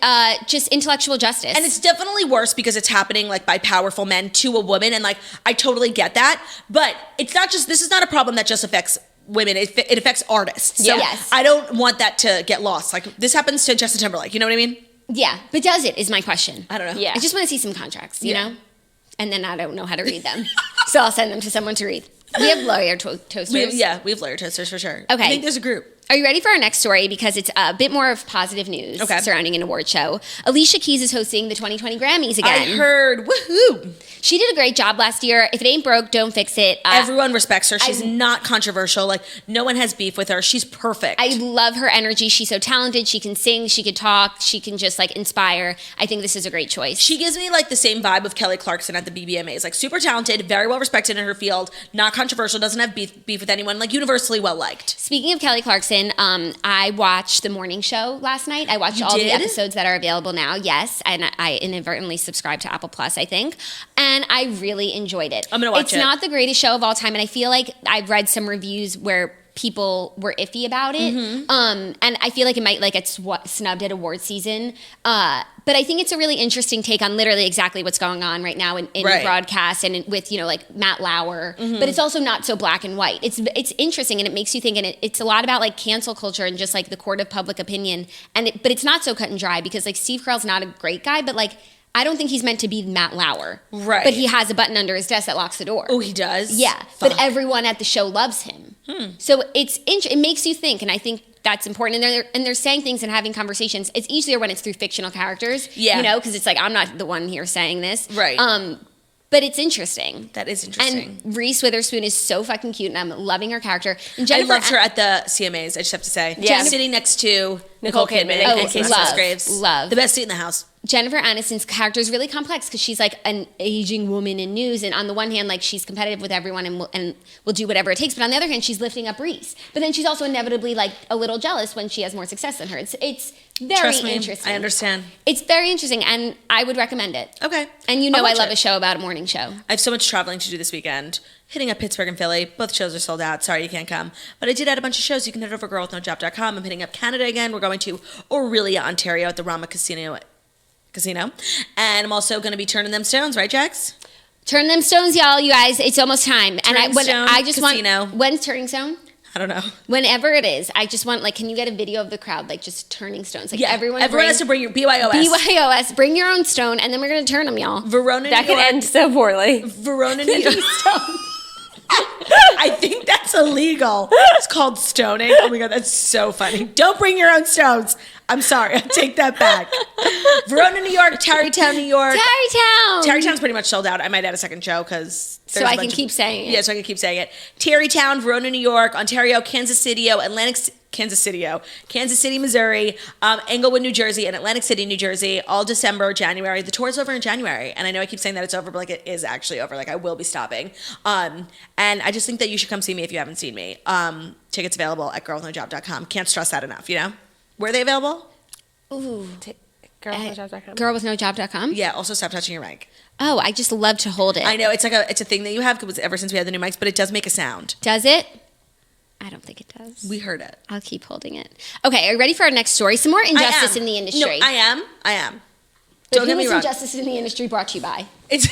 just intellectual justice. And it's definitely worse because it's happening like by powerful men to a woman, and like I totally get that. But it's not just, this is not a problem that just affects women, it affects artists. So Yes. I don't want that to get lost. Like this happens to Justin Timberlake, you know what I mean? Yeah, but does it, is my question. I don't know. Yeah. I just want to see some contracts, you Yeah. know? And then I don't know how to read them. So I'll send them to someone to read. We have lawyer toasters. We have lawyer toasters for sure. Okay. I think there's a group. Are you ready for our next story? Because it's a bit more of positive news Okay. surrounding an award show. Alicia Keys is hosting the 2020 Grammys again. I heard, woohoo! She did a great job last year. If it ain't broke, don't fix it. Everyone respects her. She's not controversial. Like no one has beef with her. She's perfect. I love her energy. She's so talented. She can sing, she could talk, she can just like inspire. I think this is a great choice. She gives me like the same vibe of Kelly Clarkson at the BBMAs. Like super talented, very well respected in her field, not controversial, doesn't have beef with anyone, like universally well liked. Speaking of Kelly Clarkson, I watched the morning show last night. I watched all the did? episodes that are available now. Yes, and I inadvertently subscribed to Apple Plus, I think, and I really enjoyed it. I'm gonna watch It's it. not the greatest show of all time, and I feel like I've read some reviews where people were iffy about it, and I feel like it might like get snubbed at award season. But I think it's a really interesting take on literally exactly what's going on right now in Right. broadcast and with like Matt Lauer. But it's also not so black and white. It's interesting, and it makes you think, and it's a lot about like cancel culture and just like the court of public opinion. But it's not so cut and dry, because like Steve Carell's not a great guy, but like I don't think he's meant to be Matt Lauer. Right. But he has a button under his desk that locks the door. Oh, he does? Yeah, Fuck. but everyone at the show loves him. So it makes you think, and I think that's important. And they're saying things and having conversations. It's easier when it's through fictional characters. Yeah. You know, because it's like, I'm not the one here saying this. Right. But it's interesting. That is interesting. And Reese Witherspoon is so fucking cute, and I'm loving her character. And I loved her at the CMAs, I just have to say. Yeah. She's sitting next to Nicole Kidman and and Casey love, Musgraves. love. The best seat in the house. Jennifer Aniston's character is really complex, because she's like an aging woman in news, and on the one hand, like she's competitive with everyone and will do whatever it takes, but on the other hand, she's lifting up Reese. But then she's also inevitably like a little jealous when she has more success than her. It's very Trust me, interesting. I understand. It's very interesting, and I would recommend it. Okay. And you know I'll I watch love it. a show about a morning show. I have so much traveling to do this weekend. Hitting up Pittsburgh and Philly. Both shows are sold out. Sorry you can't come. But I did add a bunch of shows. You can head over to girlwithnojob.com. I'm hitting up Canada again. We're going to Orillia, Ontario at the Rama Casino. And I'm also going to be turning them stones, right, Jax? Turn them stones, y'all. You guys, it's almost time. Turning Stone I just Casino. want. When's Turning Stone? I don't know. Whenever it is, I just want, like, can you get a video of the crowd, like, just turning stones? Like, Yeah, everyone has to bring your BYOS. BYOS, bring your own stone, and then we're going to turn them, y'all. Verona, That New could York. end so poorly. Verona, New York. I think that's illegal. It's called stoning. Oh my God, that's so funny. Don't bring your own stones. I'm sorry. I take that back. Verona, New York, Tarrytown, New York. Tarrytown's pretty much sold out. I might add a second show because So I can keep saying it. Yeah, so I can keep saying it. Tarrytown, Verona, New York, Ontario, Kansas City, Kansas City, Missouri, Englewood, New Jersey, and Atlantic City, New Jersey, all December, January. The tour's over in January, and I know I keep saying that it's over, but like it is actually over. Like I will be stopping. And I just think that you should come see me if you haven't seen me. Tickets available at girlwithnojob.com. Can't stress that enough, you know? Where are they available? Ooh. Girlwithnojob.com. Girlwithnojob.com? Yeah, also stop touching your mic. Oh, I just love to hold it. I know, it's a thing that you have ever since we had the new mics, but it does make a sound. Does it? I don't think it does. We heard it. I'll keep holding it. Okay, are you ready for our next story? Some more injustice in the industry. No, I am. The Don't get me wrong. Injustice in the industry brought to you by. It's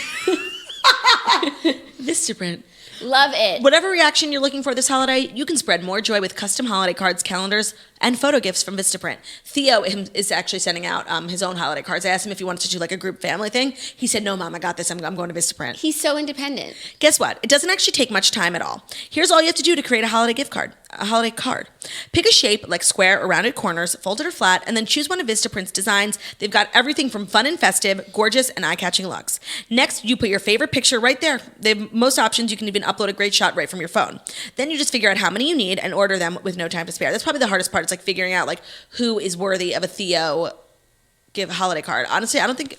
Vistaprint. Love it. Whatever reaction you're looking for this holiday, you can spread more joy with custom holiday cards, calendars, and photo gifts from Vistaprint. Theo is actually sending out his own holiday cards. I asked him if he wanted to do like a group family thing. He said, "No, Mom, I got this. I'm going to Vistaprint." He's so independent. Guess what? It doesn't actually take much time at all. Here's all you have to do to create a holiday gift card. A holiday card. Pick a shape like square or rounded corners, folded or flat, and then choose one of Vistaprint's designs. They've got everything from fun and festive, gorgeous, and eye-catching looks. Next, you put your favorite picture right there. They have most options. You can even upload a great shot right from your phone. Then you just figure out how many you need and order them with no time to spare. That's probably the hardest part. It's like figuring out like who is worthy of a Theo holiday card. Honestly, I don't think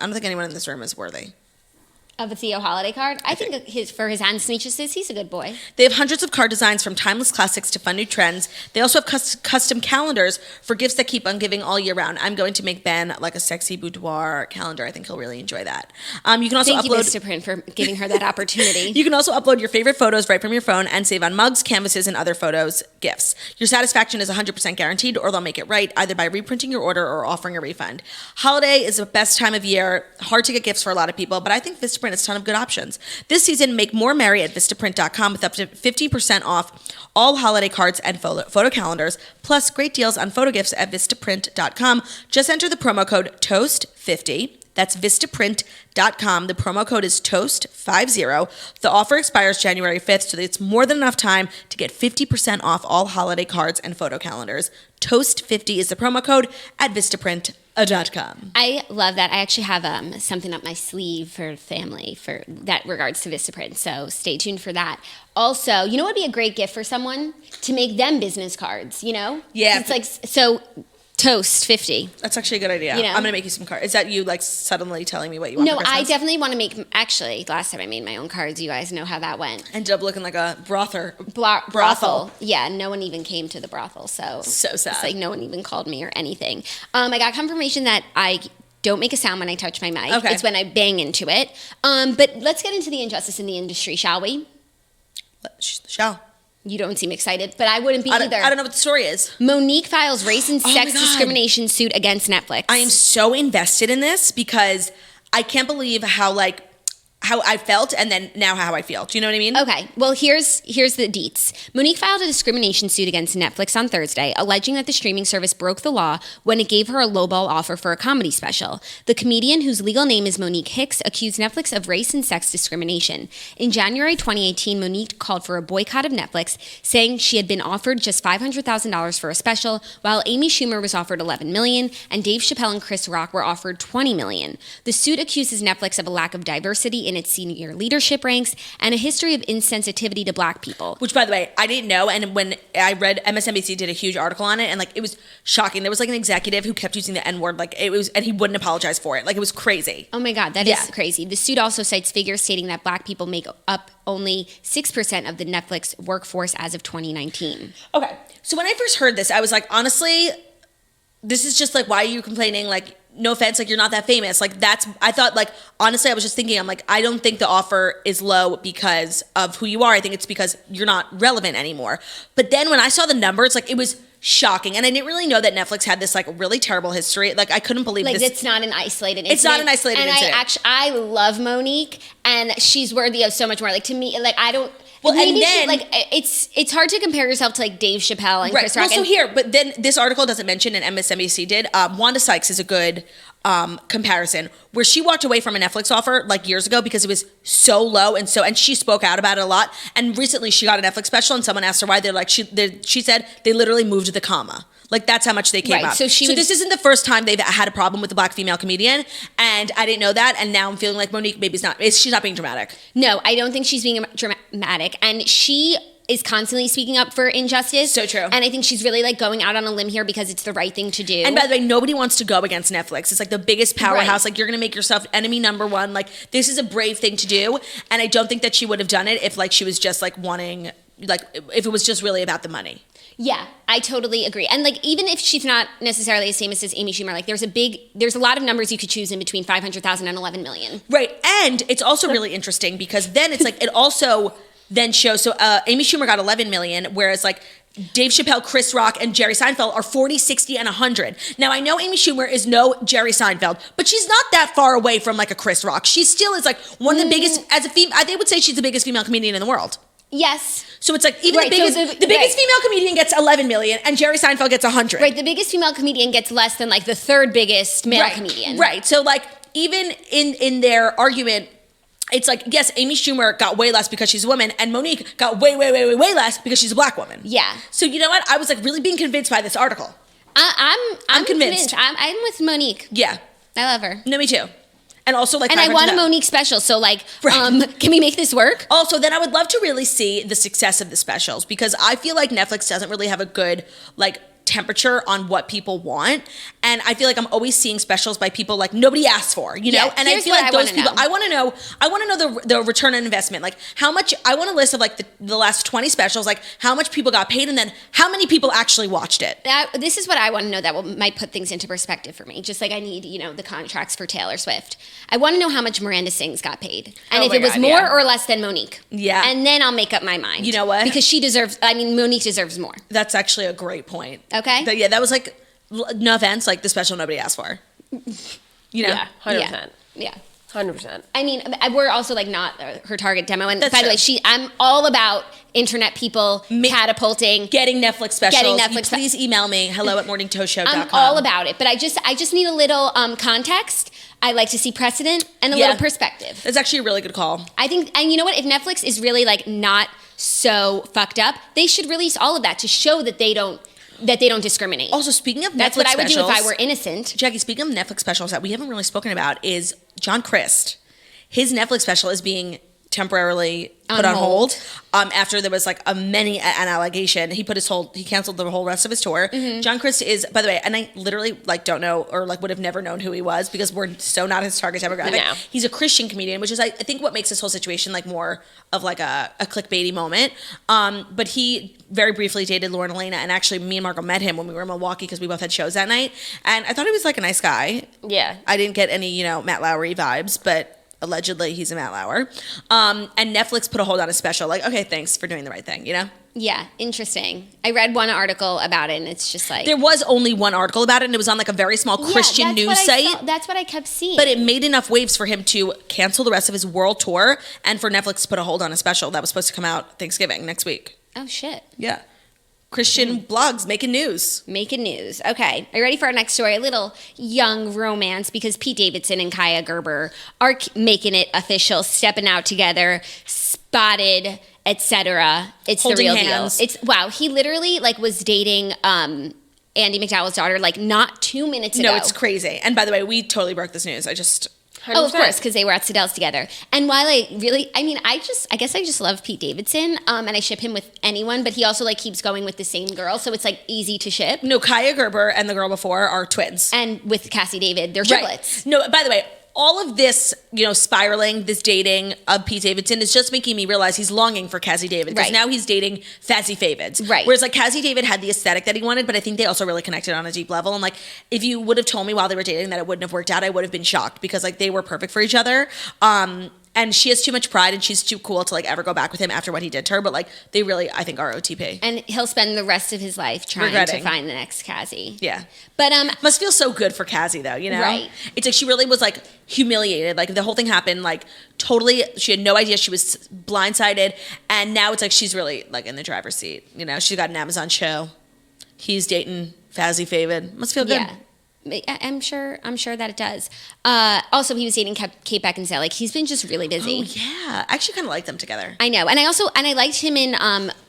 anyone in this room is worthy. Of a Theo holiday card? I think for his hand sneeches, he's a good boy. They have hundreds of card designs from timeless classics to fun new trends. They also have custom calendars for gifts that keep on giving all year round. I'm going to make Ben like a sexy boudoir calendar. I think he'll really enjoy that. You can also Thank you, Vistaprint, for giving her that opportunity. You can also upload your favorite photos right from your phone and save on mugs, canvases, and other photos gifts. Your satisfaction is 100% guaranteed, or they'll make it right, either by reprinting your order or offering a refund. Holiday is the best time of year. Hard to get gifts for a lot of people, but I think Vistaprint has a ton of good options. This season, make more merry at Vistaprint.com with up to 50% off all holiday cards and photo calendars, plus great deals on photo gifts at Vistaprint.com. Just enter the promo code TOAST50. That's Vistaprint.com. The promo code is TOAST50. The offer expires January 5th, so it's more than enough time to get 50% off all holiday cards and photo calendars. TOAST50 is the promo code at Vistaprint.com. I love that. I actually have something up my sleeve for family for that regards to Vistaprint, so stay tuned for that. Also, you know what would be a great gift for someone? To make them business cards, you know? Yeah. It's like, so Toast 50. That's actually a good idea. You know? I'm going to make you some cards. Is that you like suddenly telling me what you want No, for Christmas? I definitely want to make, actually, last time I made my own cards, you guys know how that went. Ended up looking like a brothel. Brothel. Yeah, no one even came to the brothel, so sad. It's like no one even called me or anything. I got confirmation that I don't make a sound when I touch my mic. Okay. It's when I bang into it. But let's get into the injustice in the industry, shall we? Shall. You don't seem excited, but I wouldn't be either. I don't know what the story is. Monique files race and Oh my sex God. discrimination suit against Netflix. I am so invested in this because I can't believe how I felt and then now how I feel. Do you know what I mean? Okay, well, here's the deets. Monique filed a discrimination suit against Netflix on Thursday, alleging that the streaming service broke the law when it gave her a lowball offer for a comedy special. The comedian, whose legal name is Monique Hicks, accused Netflix of race and sex discrimination. In January 2018, Monique called for a boycott of Netflix, saying she had been offered just $500,000 for a special, while Amy Schumer was offered $11 million, and Dave Chappelle and Chris Rock were offered $20 million. The suit accuses Netflix of a lack of diversity in its senior leadership ranks and a history of insensitivity to black people. Which, by the way, I didn't know. And when I read, MSNBC did a huge article on it, and like it was shocking. There was like an executive who kept using the N-word, like it was, and he wouldn't apologize for it. Like it was crazy. Oh my God, that is crazy. The suit also cites figures stating that black people make up only 6% of the Netflix workforce as of 2019. Okay, so when I first heard this, I was like, honestly, this is just like, why are you complaining? Like, no offense, like you're not that famous. Like I thought, like, honestly, I was just thinking, I'm like, I don't think the offer is low because of who you are. I think it's because you're not relevant anymore. But then when I saw the numbers, like it was shocking. And I didn't really know that Netflix had this like really terrible history. Like I couldn't believe like this. it's not an isolated incident. It's not an isolated incident. And I love Monique, and she's worthy of so much more. Like to me, like I don't. Well, maybe and then like it's hard to compare yourself to like Dave Chappelle and Chris Rock. Well, so here, but then this article doesn't mention, and MSNBC did. Wanda Sykes is a good comparison, where she walked away from a Netflix offer like years ago because it was so low, and she spoke out about it a lot. And recently, she got a Netflix special, and someone asked her why. They're like, she said they literally moved the comma. Like that's how much they came up. So this isn't the first time they've had a problem with a black female comedian, and I didn't know that. And now I'm feeling like Monique maybe she's not being dramatic. No, I don't think she's being dramatic, and she is constantly speaking up for injustice. So true. And I think she's really like going out on a limb here because it's the right thing to do. And by the way, nobody wants to go against Netflix. It's like the biggest powerhouse. Like you're going to make yourself enemy number one. Like this is a brave thing to do. And I don't think that she would have done it if like she was just like wanting, like if it was just really about the money. Yeah, I totally agree. And like even if she's not necessarily as famous as Amy Schumer, like there's a lot of numbers you could choose in between 500,000 and 11 million. Right. And it's also really interesting because then it's like it also then shows, so Amy Schumer got 11 million, whereas like Dave Chappelle, Chris Rock, and Jerry Seinfeld are 40, 60, and 100. Now, I know Amy Schumer is no Jerry Seinfeld, but she's not that far away from like a Chris Rock. She still is like one of the biggest, as a female, they would say she's the biggest female comedian in the world. Yes. So it's like even the biggest female comedian gets 11 million and Jerry Seinfeld gets 100. Right, the biggest female comedian gets less than like the third biggest male comedian. Right, so like even in their argument, it's like, yes, Amy Schumer got way less because she's a woman, and Monique got way less because she's a black woman. Yeah. So you know what? I was like really being convinced by this article. I'm convinced. I'm with Monique. Yeah. I love her. No, me too. And also like, and I want a Monique special, so like, can we make this work? Also, then I would love to really see the success of the specials, because I feel like Netflix doesn't really have a good like temperature on what people want, and I feel like I'm always seeing specials by people like nobody asked for, you know. And I feel like those people, I want to know the return on investment, like how much. I want a list of like the last 20 specials, like how much people got paid, and then how many people actually watched it. This is what I want to know that might put things into perspective for me. Just like I need, the contracts for Taylor Swift. I want to know how much Miranda Sings got paid, and if it was more or less than Monique. Yeah, and then I'll make up my mind. You know what? Because she deserves. I mean, Monique deserves more. That's actually a great point. Okay. That was like, no offense, like the special nobody asked for. You know? Yeah, 100%. Yeah. 100%. I mean, we're also like not her target demo. And by the way, I'm all about internet people catapulting, getting Netflix specials. Please email me, hello@morningtoshow.com. I'm all about it, but I just need a little context. I like to see precedent and a little perspective. That's actually a really good call. I think, and you know what? If Netflix is really like not so fucked up, they should release all of that to show that they don't discriminate. Also, speaking of Netflix that's what I would specials, do if I were innocent. Jackie, speaking of Netflix specials that we haven't really spoken about is John Crist. His Netflix special is being temporarily put on hold after there was like an allegation. He canceled the whole rest of his tour. Mm-hmm. John Crist is, by the way, and I literally like don't know or like would have never known who he was because we're so not his target demographic. No. He's a Christian comedian, which is I think what makes this whole situation like more of like a clickbaity moment. But he very briefly dated Lauren Elena, and actually me and Marco met him when we were in Milwaukee because we both had shows that night, and I thought he was like a nice guy. Yeah, I didn't get any Matt Lowry vibes, but allegedly he's a Matt Lauer. And Netflix put a hold on a special. Like, okay, thanks for doing the right thing, Yeah, interesting. I read one article about it, and it's just like... There was only one article about it, and it was on like a very small Christian news site. That's what I kept seeing. But it made enough waves for him to cancel the rest of his world tour and for Netflix to put a hold on a special that was supposed to come out Thanksgiving next week. Oh, shit. Yeah. Christian blogs making news. Making news. Okay. Are you ready for our next story? A little young romance because Pete Davidson and Kaia Gerber are making it official, stepping out together, spotted, etc. It's holding the real hands. Deal. He literally like was dating Andy McDowell's daughter like not 2 minutes ago. No, it's crazy. And by the way, we totally broke this news. 100%. Oh, of course, because they were at Siddell's together. And while I guess I just love Pete Davidson, and I ship him with anyone, but he also like keeps going with the same girl, so it's like easy to ship. No, Kaia Gerber and the girl before are twins. And with Cassie David, they're triplets. Right. No, by the way, all of this, spiraling, this dating of Pete Davidson is just making me realize he's longing for Cassie David. Because now he's dating Fazzy Favids. Right. Whereas like Cassie David had the aesthetic that he wanted, but I think they also really connected on a deep level. And like, if you would have told me while they were dating that it wouldn't have worked out, I would have been shocked because like they were perfect for each other. And she has too much pride, and she's too cool to like ever go back with him after what he did to her. But like they really, I think, are OTP. And he'll spend the rest of his life trying Regretting. to find the next Cassie. Yeah. But must feel so good for Cassie though, you know? Right. It's like she really was like humiliated. Like the whole thing happened like totally, she had no idea, she was blindsided, and now it's like she's really like in the driver's seat. You know, she's got an Amazon show. He's dating Fazzy Favid. Must feel good. Yeah. I'm sure that it does. Also, he was dating Kate Beckinsale. Like, he's been just really busy. Oh yeah, I actually kind of like them together. I know, and I liked him in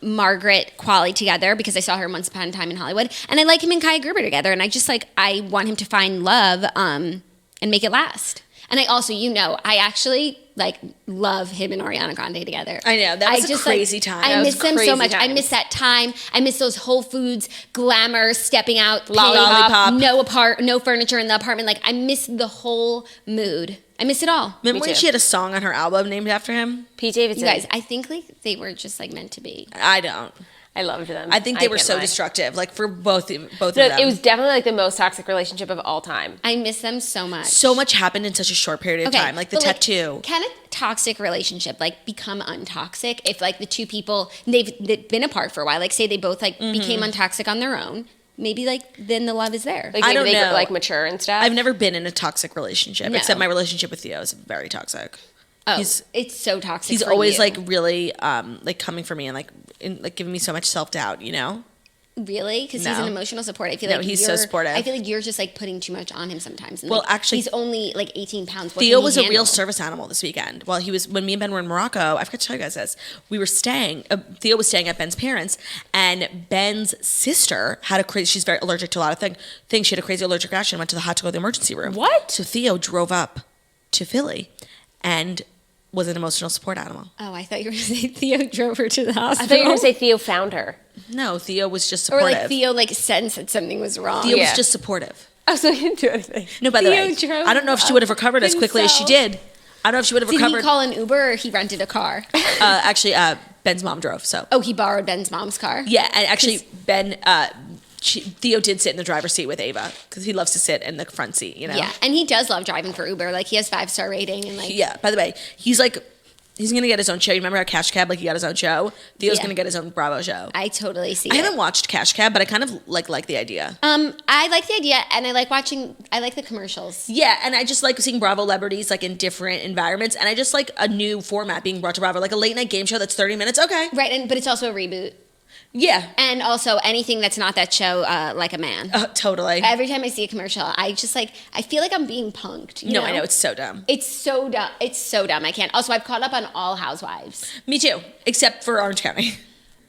Margaret Qualley together because I saw her once upon a time in Hollywood, and I like him and Kaia Gerber together, and I just like I want him to find love and make it last. And I also, I actually like love him and Ariana Grande together. I know, that was a crazy time. I miss them so much. Times. I miss that time. I miss those Whole Foods glamour, stepping out, Lollipop. no furniture in the apartment. Like I miss the whole mood. I miss it all. Remember when she had a song on her album named after him? Pete Davidson. You guys, I think like they were just like meant to be. I don't. I loved them. I think they were can't so lie. destructive, like for both of them. It was definitely like the most toxic relationship of all time. I miss them so much. So much happened in such a short period of time, like the but, tattoo. Can a toxic relationship like become untoxic if like the two people they've been apart for a while, like say they both like became untoxic on their own? Maybe like then the love is there. Like I maybe don't they know. like mature and stuff. I've never been in a toxic relationship, No. except my relationship with Theo is very toxic. Oh, He's- it's so toxic. He's for always you. like really like coming for me and like giving me so much self-doubt, you know? Really? Because he's No. an emotional support. I feel No, like he's so supportive. I feel like you're just like putting too much on him sometimes. And, Well, like, actually- he's only like 18 pounds. What Theo can he was a handle? real service animal this weekend. When me and Ben were in Morocco, I forgot to tell you guys this. We were staying, Theo was staying at Ben's parents, and Ben's sister had a crazy, she's very allergic to a lot of things. She had a crazy allergic reaction and went to the emergency room. What? So Theo drove up to Philly and was an emotional support animal. Oh, I thought you were going to say Theo drove her to the hospital. I thought you were going to say Theo found her. No, Theo was just or supportive. like Theo like sensed that something was wrong. Theo Yeah. was just supportive. Oh, so he didn't do anything. No, by the Theo way, drove I don't know if she would have recovered as quickly as she himself. did. I don't know if she would have Did recovered. he call an Uber or he rented a car? Actually, Ben's mom drove, so. Oh, he borrowed Ben's mom's car? Yeah, and actually, Theo did sit in the driver's seat with Ava because he loves to sit in the front seat, you know? Yeah, and he does love driving for Uber. Like he has 5-star rating and like Yeah, by the way, he's going to get his own show. You remember how Cash Cab, like he got his own show? Theo's Yeah. going to get his own Bravo show. I totally see I it. haven't watched Cash Cab, but I kind of like the idea. I like the idea and I like the commercials. Yeah, and I just like seeing Bravo celebrities like in different environments, and I just like a new format being brought to Bravo, like a late night game show that's 30 minutes. Okay. Right, but it's also a reboot. Yeah. And also anything that's not that show, like a man. Totally. Every time I see a commercial, I just like, I feel like I'm being punked. You No, know? I know, it's so dumb. It's so dumb. It's so dumb. I can't. Also, I've caught up on all Housewives. Me too, except for Orange County.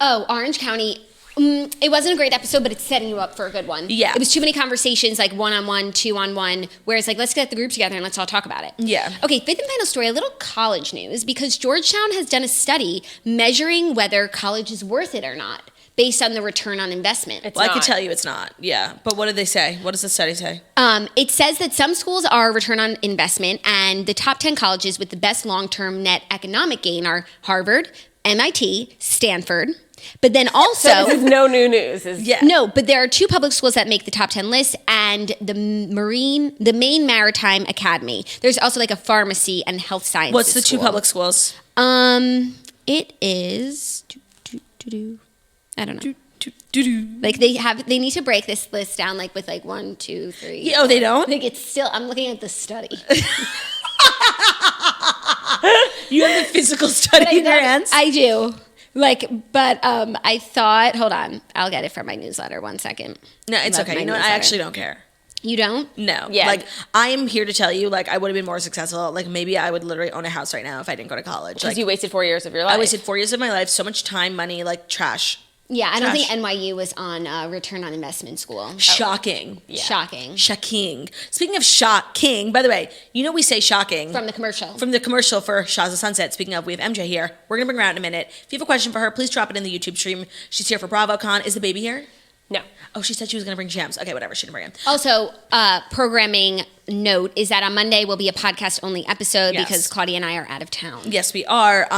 Oh, Orange County. It wasn't a great episode, but it's setting you up for a good one. Yeah. It was too many conversations, like one-on-one, two-on-one, whereas like, let's get the group together and let's all talk about it. Yeah. Okay, fifth and final story, a little college news, because Georgetown has done a study measuring whether college is worth it or not, based on the return on investment. Well, I could tell you it's not. Yeah. But what did they say? What does the study say? It says that some schools are return on investment, and the top 10 colleges with the best long-term net economic gain are Harvard, MIT, Stanford. But then also, So this is no new news. Yeah. no, but there are two public schools that make the top 10 list, and the Maine Maritime Academy. There's also like a pharmacy and health sciences. What's the two school. public schools? It is. I don't know. Like they need to break this list down like with like 1, 2, 3. Yeah, oh, they don't? Like it's still. I'm looking at the study. You have the physical study in your hands? I do. Like, but I thought. Hold on, I'll get it from my newsletter. 1 second. No, it's Love okay. my You know what? I newsletter. actually don't care. You don't? No. Yeah. Like, I am here to tell you, like, I would have been more successful. Like, maybe I would literally own a house right now if I didn't go to college. Because Like, you wasted 4 years of your life. I wasted 4 years of my life, so much time, money, like, trash. Yeah, I don't Trash. think NYU was on return on investment school. Shocking. Shocking. Shocking. Speaking of shocking, by the way, you know we say shocking. From the commercial. From the commercial for Shahs of Sunset. Speaking of, we have MJ here. We're going to bring her out in a minute. If you have a question for her, please drop it in the YouTube stream. She's here for BravoCon. Is the baby here? No. Oh, she said she was going to bring jams. Okay, whatever. She didn't bring him. Also, programming note is that on Monday will be a podcast only episode Yes. because Claudia and I are out of town. Yes, we are.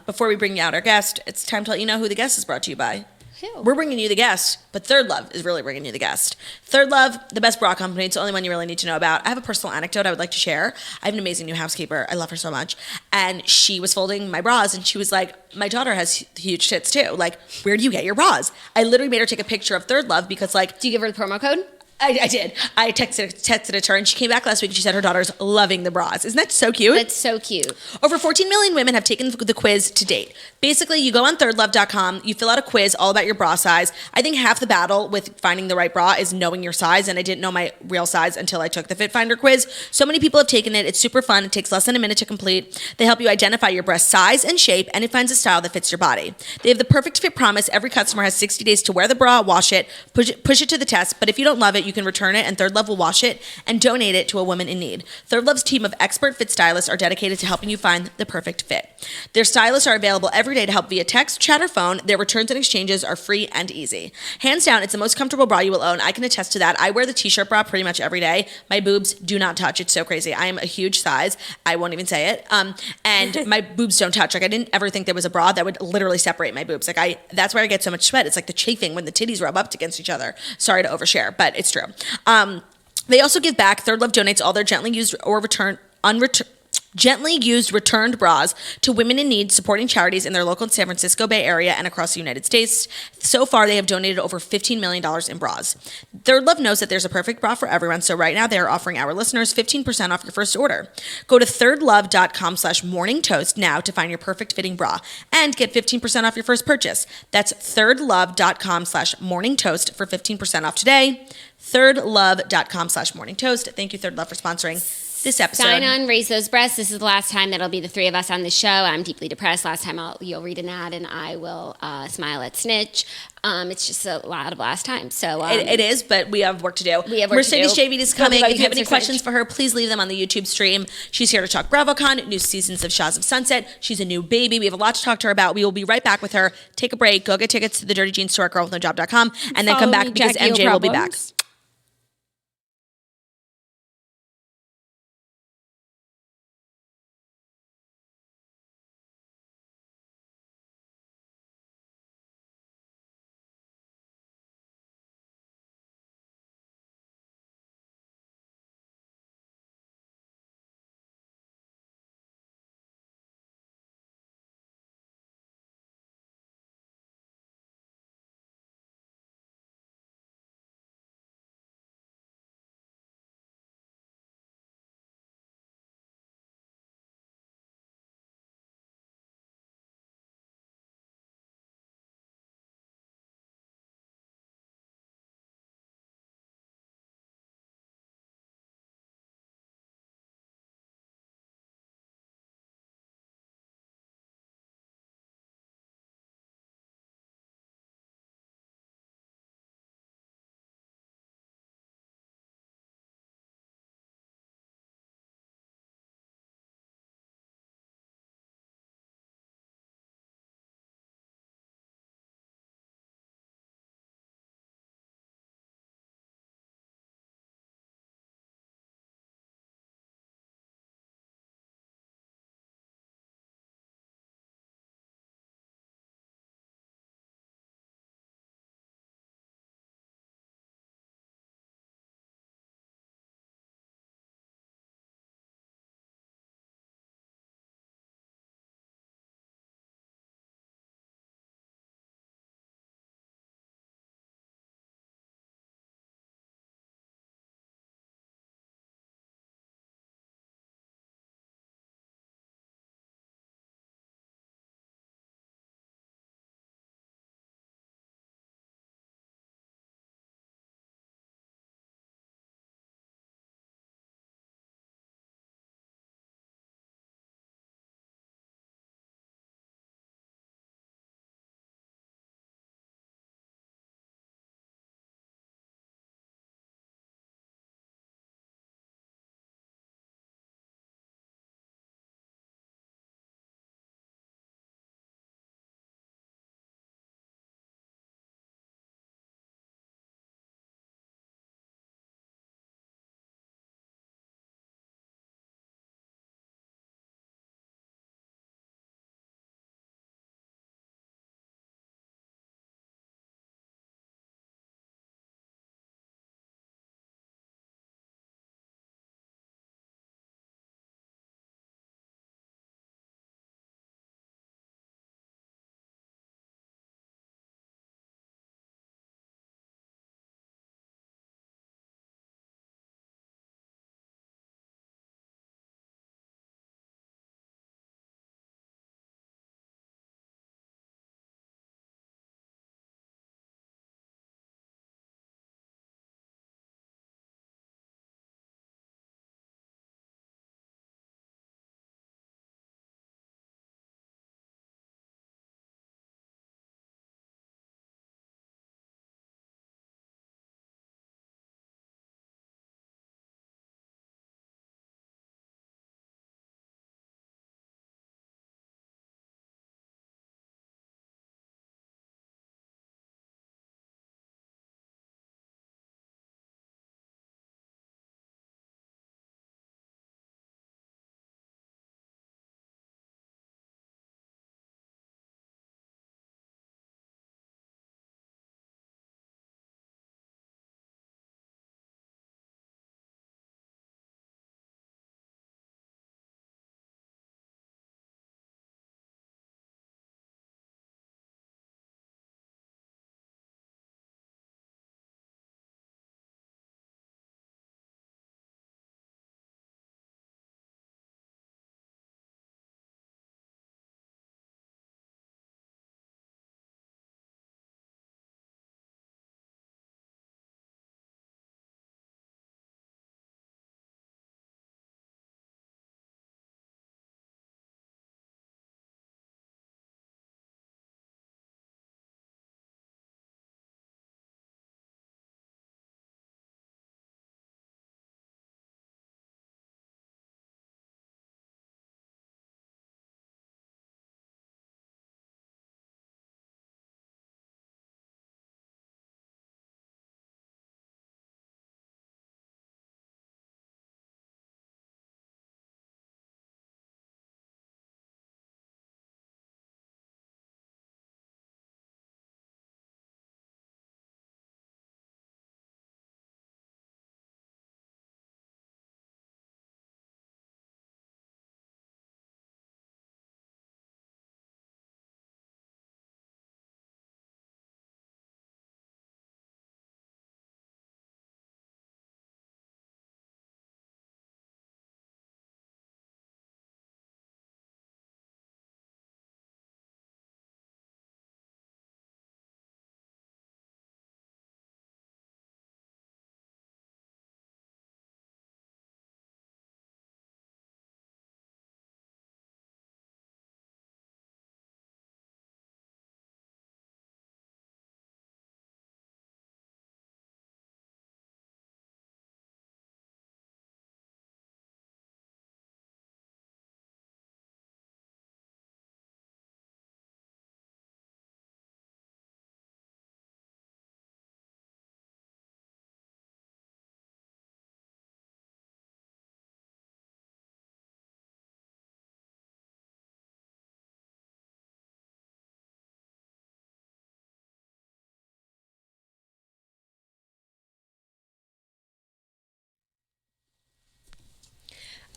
Before we bring out our guest, it's time to let you know who the guest is brought to you by. Who? We're bringing you the guest, but Third Love is really bringing you the guest. Third Love, the best bra company. It's the only one you really need to know about. I have a personal anecdote I would like to share. I have an amazing new housekeeper. I love her so much. And she was folding my bras and she was like, my daughter has huge tits too. Like, where do you get your bras? I literally made her take a picture of Third Love because like... Do you give her the promo code? I did. I texted it to her and she came back last week and she said her daughter's loving the bras. Isn't that so cute? That's so cute. Over 14 million women have taken the quiz to date. Basically, you go on thirdlove.com, you fill out a quiz all about your bra size. I think half the battle with finding the right bra is knowing your size, and I didn't know my real size until I took the Fit Finder quiz. So many people have taken it. It's super fun. It takes less than a minute to complete. They help you identify your breast size and shape, and it finds a style that fits your body. They have the perfect fit promise. Every customer has 60 days to wear the bra, wash it, push it to the test, but if you don't love it, you can return it, and Third Love will wash it and donate it to a woman in need. Third Love's team of expert fit stylists are dedicated to helping you find the perfect fit. Their stylists are available every day to help via text, chat, or phone. Their returns and exchanges are free and easy. Hands down, it's the most comfortable bra you will own. I can attest to that. I wear the t-shirt bra pretty much every day. My boobs do not touch. It's so crazy. I am a huge size. I won't even say it. And my boobs don't touch. Like, I didn't ever think there was a bra that would literally separate my boobs. Like, that's why I get so much sweat. It's like the chafing when the titties rub up against each other. Sorry to overshare, but it's true. They also give back. Third Love donates all their gently used returned bras to women in need, supporting charities in their local San Francisco Bay Area and across the United States. So far, they have donated over $15 million in bras. Third Love knows that there's a perfect bra for everyone, so right now they are offering our listeners 15% off your first order. Go to thirdlove.com/morningtoast now to find your perfect fitting bra and get 15% off your first purchase. That's thirdlove.com/morningtoast for 15% off today. thirdlove.com/morningtoast. Thank you, Third Love, for sponsoring this episode. Sign on, raise those breasts. This is the last time that'll be the three of us on the show. I'm deeply depressed. Last time you'll read an ad and I will smile at Snitch. It's just a lot of last time. So it is, but we have work to do. Mercedes Javid is coming. If you have any questions for her, please leave them on the YouTube stream. She's here to talk BravoCon, new seasons of Shahs of Sunset. She's a new baby. We have a lot to talk to her about. We will be right back with her. Take a break. Go get tickets to the Dirty Jeans store at girlwithnojob.com and then come back because MJ will be back.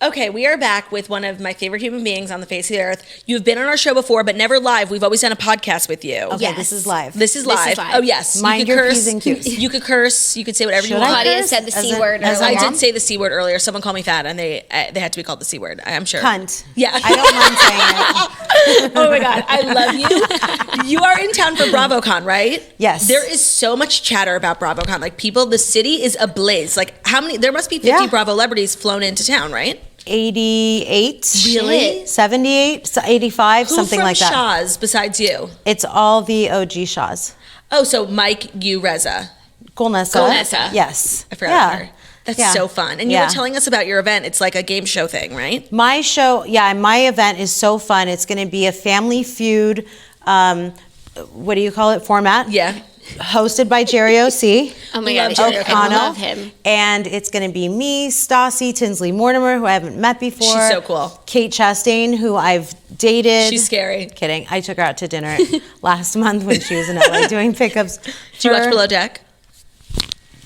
Okay, we are back with one of my favorite human beings on the face of the earth. You've been on our show before, but never live. We've always done a podcast with you. Okay, Yes. this is live. This is live. Oh, yes. Mind you could your curse. P's and Q's. You could curse. You could say whatever you Should want. I Claudia curse? said the As C a- word as a earlier. I mom? did say the C word earlier. Someone called me fat, and they had to be called the C word. I'm sure. Cunt. Yeah. I don't mind saying it. Oh my God, I love you. You are in town for BravoCon, right? Yes. There is so much chatter about BravoCon. Like people, the city is ablaze. Like how many? There must be 50 Yeah. Bravo celebrities flown into town, right? 88. Really? 78, 85, Who something from like that. Shahs besides you? It's all the OG Shahs. Oh, so Mike, you, Reza. Golnessa. Golnessa. Yes. I forgot about her. That's Yeah. so fun. And you Yeah. were telling us about your event. It's like a game show thing, right? My show, my event is so fun. It's going to be a family feud, what do you call it, format? Yeah. Hosted by Jerry O.C. Oh my Love God, Jerry I O'Connell. love him. And it's going to be me, Stassi, Tinsley Mortimer, who I haven't met before. She's so cool. Kate Chastain, who I've dated. She's scary. Kidding. I took her out to dinner last month when she was in LA doing pickups. Did you watch for- Below Deck?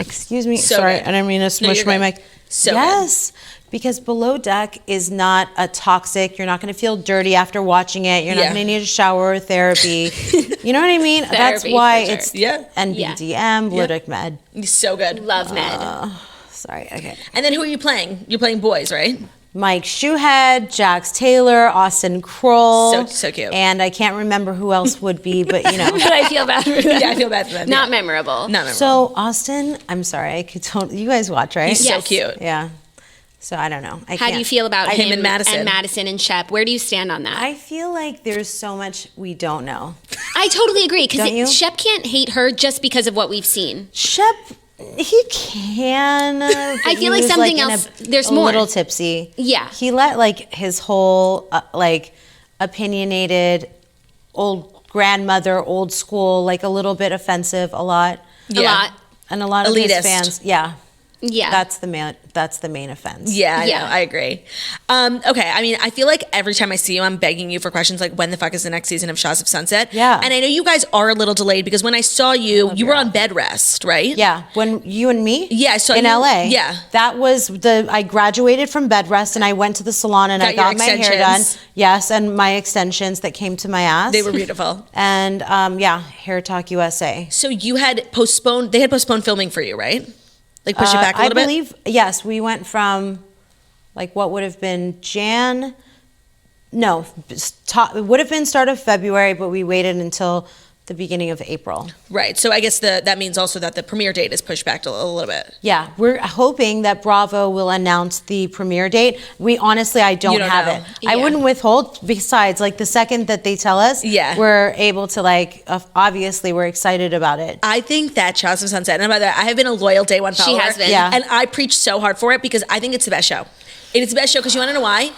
Excuse me. So Sorry, good. I didn't mean to No, smush you're my good. mic. So good. yes, because Below Deck is not a toxic. You're not going to feel dirty after watching it. You're Yeah. not going to need a shower or therapy. You know what I mean? That's Therapy, why for sure. it's Yeah. NBDM, Below Yeah. Deck Med. So good. Love Med. Sorry. Okay. And then who are you playing? You're playing boys, right? Mike Shoehead, Jax Taylor, Austin Kroll. So cute. And I can't remember who else would be, but you know. But I feel bad for them. Yeah, I feel bad for them. Not yeah. memorable. Not memorable. So Austin, I'm sorry, I could totally. You guys watch, right? He's so Yes. cute. Yeah. So I don't know. How do you feel about Him him and Madison. and Madison and Shep? Where do you stand on that? I feel like there's so much we don't know. I totally agree Don't you? because Shep can't hate her just because of what we've seen. Shep, he can. I feel like something else- there's a more. little tipsy. Yeah. He let like his whole opinionated old grandmother, old school, like a little bit offensive, a lot, A lot. and a lot of Elitist. his fans. Yeah, Yeah. that's the main offense. Yeah, I Yeah. know. I agree. Okay, I mean, I feel like every time I see you, I'm begging you for questions like, when the fuck is the next season of Shahs of Sunset? Yeah. And I know you guys are a little delayed because when I saw you, you were on bed rest, right? Yeah, when you and me, Yeah, I saw in you- LA. yeah. that was I graduated from bed rest and I went to the salon and I Got your got my hair done. extensions. Yes, and my extensions that came to my ass. They were beautiful. And Hair Talk USA. So you had postponed, they had postponed filming for you, right? Like push it back a little bit? I believe, yes, we went from like what would have been it would have been start of February, but we waited until the beginning of April. Right. So I guess that means also that the premiere date is pushed back a little bit. Yeah, we're hoping that Bravo will announce the premiere date. I don't don't have know. it. I Yeah. wouldn't withhold. Besides, like the second that they tell us, Yeah. we're able to obviously we're excited about it. I think that Shahs of Sunset, and by that, I have been a loyal day one follower. has been. Yeah. And I preach so hard for it because I think it's the best show. It is the best show because you want to know why?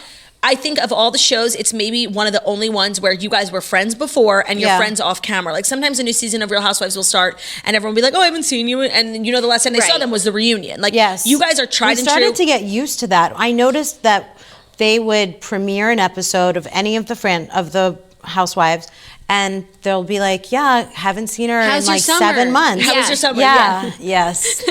I think of all the shows, it's maybe one of the only ones where you guys were friends before and you're Yeah. friends off camera. Like sometimes a new season of Real Housewives will start and everyone will be like, oh, I haven't seen you. And you know, the last time they saw Right. them was the reunion. Like Yes. you guys are tried We and true. started to get used to that. I noticed that they would premiere an episode of any of the Housewives, and they'll be like, "Yeah, haven't seen her How's in your like summer? 7 months." How was Yeah. your summer? Yeah. Yes.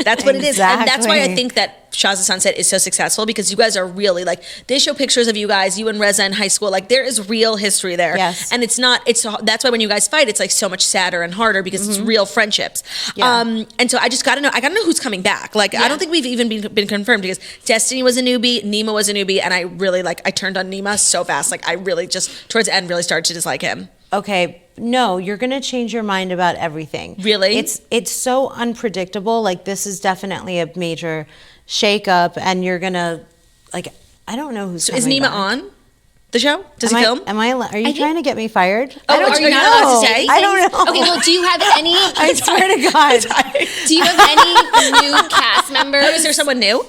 That's what it is. And that's why I Exactly. think that Shahs of Sunset is so successful because you guys are really like, they show pictures of you guys, you and Reza in high school. Like there is real history there. Yes. And that's why when you guys fight, it's like so much sadder and harder because it's real friendships. Yeah. And so I gotta know who's coming back. Like, I don't think we've even been confirmed because Destiny was a newbie, Nima was a newbie. And I really I turned on Nima so fast. Like I really just towards the end really started to dislike him. Okay, no, you're gonna change your mind about everything. Really? It's so unpredictable. Like this is definitely a major shakeup, and you're gonna I don't know who's. So is coming Nima back. on the show? Does Am he I, film? Am I? Are you think- trying to get me fired? Oh, I don't are you not know. allowed to say? I don't know. Okay, well, do you have any? I swear to God. Do you have any new cast members? Is there someone new?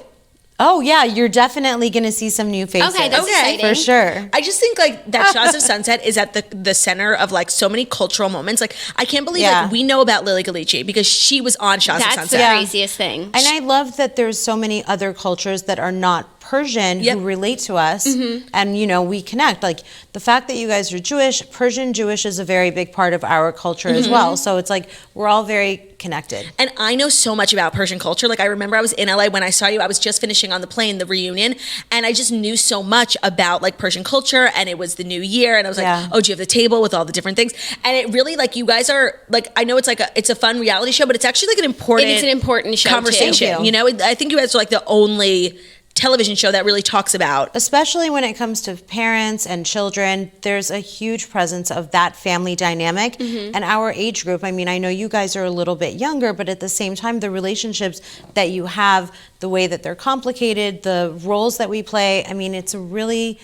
Oh yeah, you're definitely gonna see some new faces. Okay, that's exciting. for sure. I just think that Shahs of Sunset is at the center of so many cultural moments. Like I can't believe Yeah. we know about Lily Galici because she was on Shahs of That's the Sunset. craziest thing. And I love that there's so many other cultures that are not Persian who relate to us, and we connect. Like the fact that you guys are Jewish, Persian Jewish is a very big part of our culture as well. So it's like we're all very connected. And I know so much about Persian culture. Like I remember I was in LA when I saw you. I was just finishing on the plane, the reunion, and I just knew so much about like Persian culture. And it was the new year, and I was like, oh, do you have the table with all the different things? And it really like you guys are like, I know it's like it's a fun reality show, but it's actually like an important. It's an important show conversation. Too. You know, I think you guys are like the only television show that really talks about, especially when it comes to parents and children, there's a huge presence of that family dynamic. And our age group, I mean, I know you guys are a little bit younger, but at the same time, the relationships that you have, the way that they're complicated, the roles that we play, I mean, it's really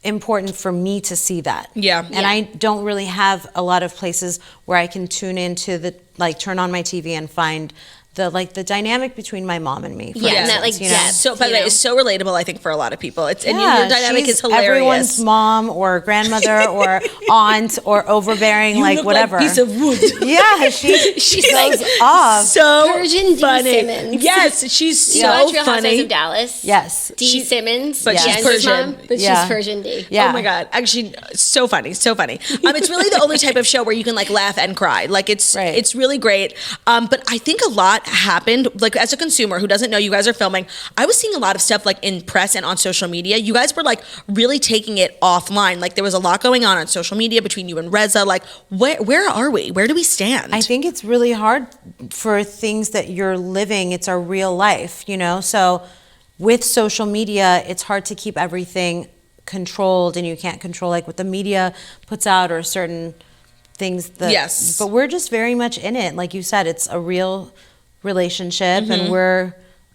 important for me to see that. And I don't really have a lot of places where I can tune into turn on my TV and find the dynamic between my mom and me. And that so by the way, it's so relatable, I think, for a lot of people. It's and your dynamic is hilarious. Everyone's mom or grandmother or aunt or overbearing, you look whatever. Like a piece of wood. She goes off. So Persian funny. D. Simmons. Yes, she's so watch Real funny. Housewives of Dallas. Yes, D. Simmons, but she's Persian. Mom, but she's Persian D. Oh my God, actually, so funny, so funny. It's really the only type of show where you can like laugh and cry. Like it's really great. But I think a lot happened. Like as a consumer who doesn't know you guys are filming, I was seeing a lot of stuff like in press and on social media. You guys were like really taking it offline. Like there was a lot going on social media between you and Reza. Like where are we? Where do we stand? I think it's really hard for things that you're living. It's our real life, So with social media, it's hard to keep everything controlled, and you can't control like what the media puts out or certain things that, but we're just very much in it. Like you said, it's a real relationship, and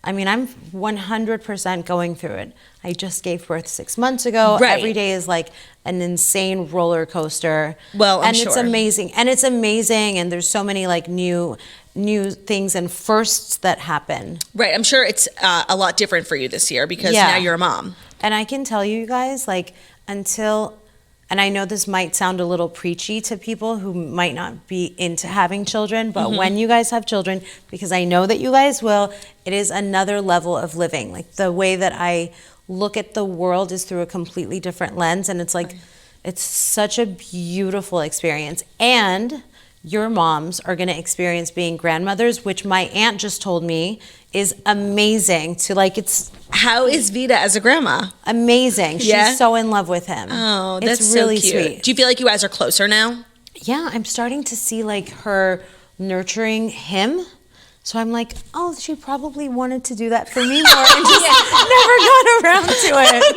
I'm 100% going through it. I just gave birth 6 months ago. Every day is like an insane roller coaster. Well, and it's amazing. And there's so many like new things and firsts that happen. Right. I'm sure it's a lot different for you this year because now you're a mom. And I can tell you guys, like, and I know this might sound a little preachy to people who might not be into having children, but when you guys have children, because I know that you guys will, it is another level of living. Like the way that I look at the world is through a completely different lens, and it's like, it's such a beautiful experience. And your moms are going to experience being grandmothers, which my aunt just told me is amazing to like, it's... How is Vida as a grandma? Amazing. She's so in love with him. Oh, that's it's really so cute. sweet. Do you feel like you guys are closer now? Yeah, I'm starting to see like her nurturing him. So I'm like, oh, she probably wanted to do that for me more and just never got around to it. I'm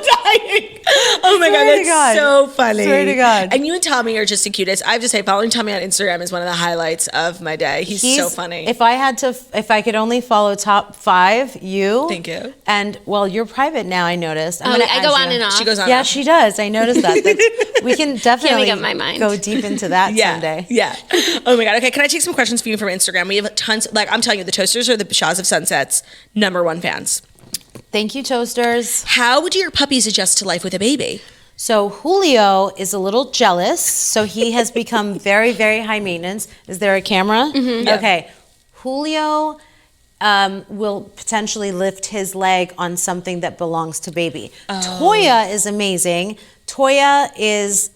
dying. Oh my God, that's so funny. Swear to God. And you and Tommy are just the cutest. I have to say, following Tommy on Instagram is one of the highlights of my day. He's so funny. If I could only follow top 5, you. Thank you. And well, you're private now, I noticed. I go on and off. She goes on. Yeah, she does. I noticed that. We can definitely Can't make up my mind. go deep into that someday. Yeah. Oh my God. Okay, can I take some questions for you from Instagram? We have tons. Like I'm telling you, the Toasters are the Shahs of Sunset's #1 fans. Thank you, Toasters. How would your puppies adjust to life with a baby? So Julio is a little jealous. So he has become very, very high maintenance. Is there a camera? Okay. Julio will potentially lift his leg on something that belongs to baby. Toya is amazing. Toya is,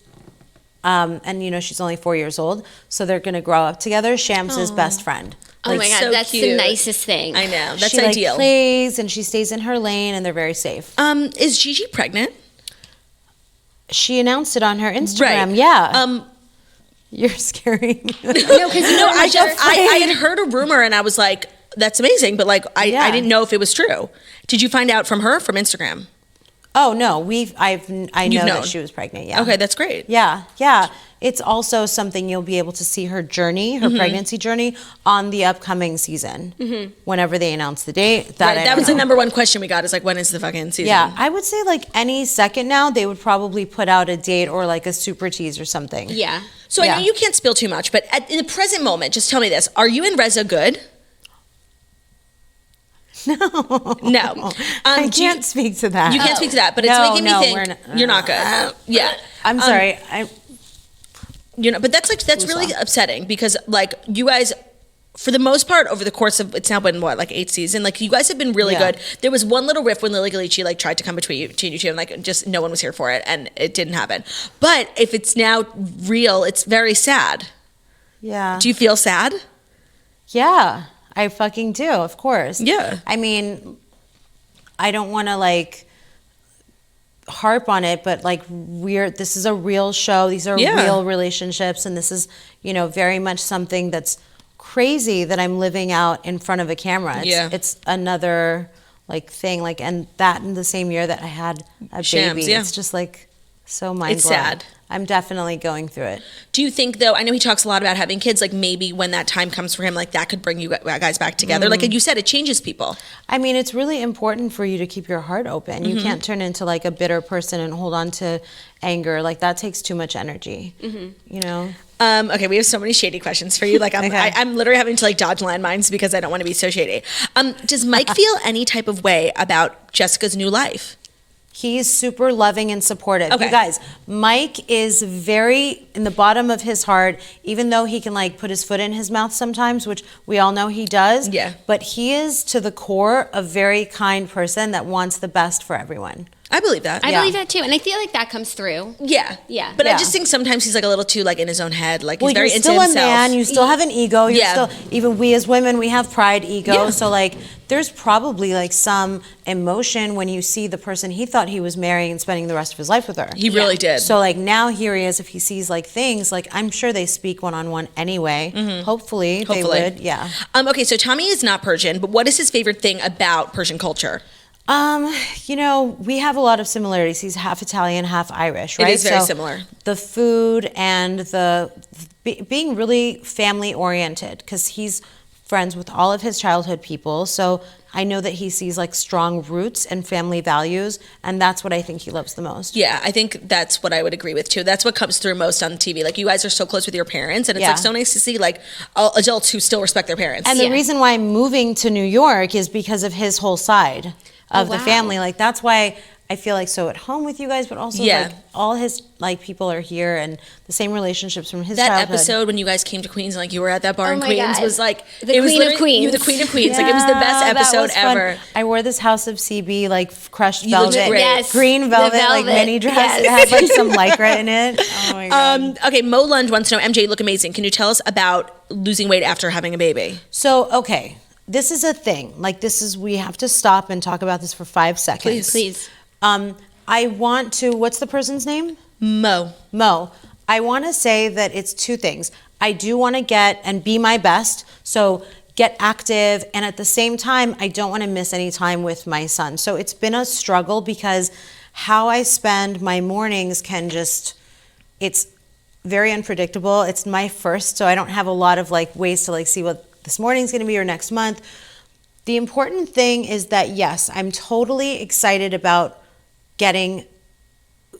and she's only 4 years old, so they're going to grow up together. Shams is best friend. Oh my God, so that's cute. the nicest thing. I know. That's she ideal. Like plays and she stays in her lane and they're very safe. Is Gigi pregnant? She announced it on her Instagram. Right. Yeah. You're scary. No, because I had heard a rumor and I was like, that's amazing, but like I didn't know if it was true. Did you find out from her from Instagram? Oh no, I know that she was pregnant. Yeah. Okay, that's great. Yeah. It's also something you'll be able to see her journey, her pregnancy journey, on the upcoming season. Whenever they announce the date. That was the #1 question we got. Is like, when is the fucking season? Yeah, I would say like any second now they would probably put out a date or like a super tease or something. Yeah. So I know you can't spill too much, but in the present moment, just tell me this: are you and Reza good? No. I can't speak to that. You can't speak to that, but it's making me think you're not good. Yeah. I'm sorry. But that's really upsetting because like you guys for the most part, over the course of, it's now been what, like 8 seasons, like you guys have been really good. There was one little riff when Lily Galici like tried to come between you two, and like just no one was here for it, and it didn't happen. But if it's now real, it's very sad. Yeah. Do you feel sad? Yeah, I fucking do, of course. Yeah. I mean, I don't want to like harp on it, but like this is a real show. These are real relationships, and this is, you know, very much something that's crazy that I'm living out in front of a camera. It's another like thing, like, and that in the same year that I had a baby. It's just like so mind-blowing. It's sad. I'm definitely going through it. Do you think, though, I know he talks a lot about having kids, like maybe when that time comes for him, like that could bring you guys back together? Like you said, it changes people. I mean, it's really important for you to keep your heart open. You can't turn into like a bitter person and hold on to anger. Like that takes too much energy, you know? Okay, we have so many shady questions for you. Like I'm literally having to like dodge landmines because I don't want to be so shady. Does Mike feel any type of way about Jessica's new life? He's super loving and supportive. Okay. You guys, Mike is very in the bottom of his heart, even though he can like put his foot in his mouth sometimes, which we all know he does. Yeah. But he is to the core a very kind person that wants the best for everyone. I believe that. I believe that too, and I feel like that comes through. Yeah. But I just think sometimes he's like a little too like in his own head. Like he's very into himself. You're still a man. You still have an ego. You're still, even we as women, we have pride, ego. Yeah. So like, there's probably like some emotion when you see the person he thought he was marrying and spending the rest of his life with her. He really did. So like now here he is. If he sees like things, like I'm sure they speak one-on-one anyway. Hopefully they would. Yeah. Okay, so Tommy is not Persian, but what is his favorite thing about Persian culture? You know, we have a lot of similarities. He's half Italian, half Irish, right? It is very similar. The food and being really family oriented, because he's friends with all of his childhood people. So I know that he sees like strong roots and family values, and that's what I think he loves the most. Yeah, I think that's what I would agree with too. That's what comes through most on TV. Like you guys are so close with your parents, and it's like so nice to see like adults who still respect their parents. And the reason why I'm moving to New York is because of his whole side of the family. Like that's why I feel like so at home with you guys, but also like all his like people are here and the same relationships from his childhood. That episode when you guys came to Queens and like you were at that bar in Queens God. was like The it was Queen of Queens. You were the Queen of Queens. Like it was the best episode ever. I wore this House of CB like crushed You looked velvet, great. green velvet, like mini dress. It had like some lycra in it. Oh my god. Okay, Mo Lunge wants to know, MJ, you look amazing. Can you tell us about losing weight after having a baby? So okay, this is a thing. Like we have to stop and talk about this for 5 seconds. Please. I want to. What's the person's name? Mo. I want to say that it's 2 things. I do want to get and be my best. So get active. And at the same time, I don't want to miss any time with my son. So it's been a struggle because how I spend my mornings it's very unpredictable. It's my first, so I don't have a lot of like ways to like see what this morning's going to be or next month. The important thing is that yes, I'm totally excited about getting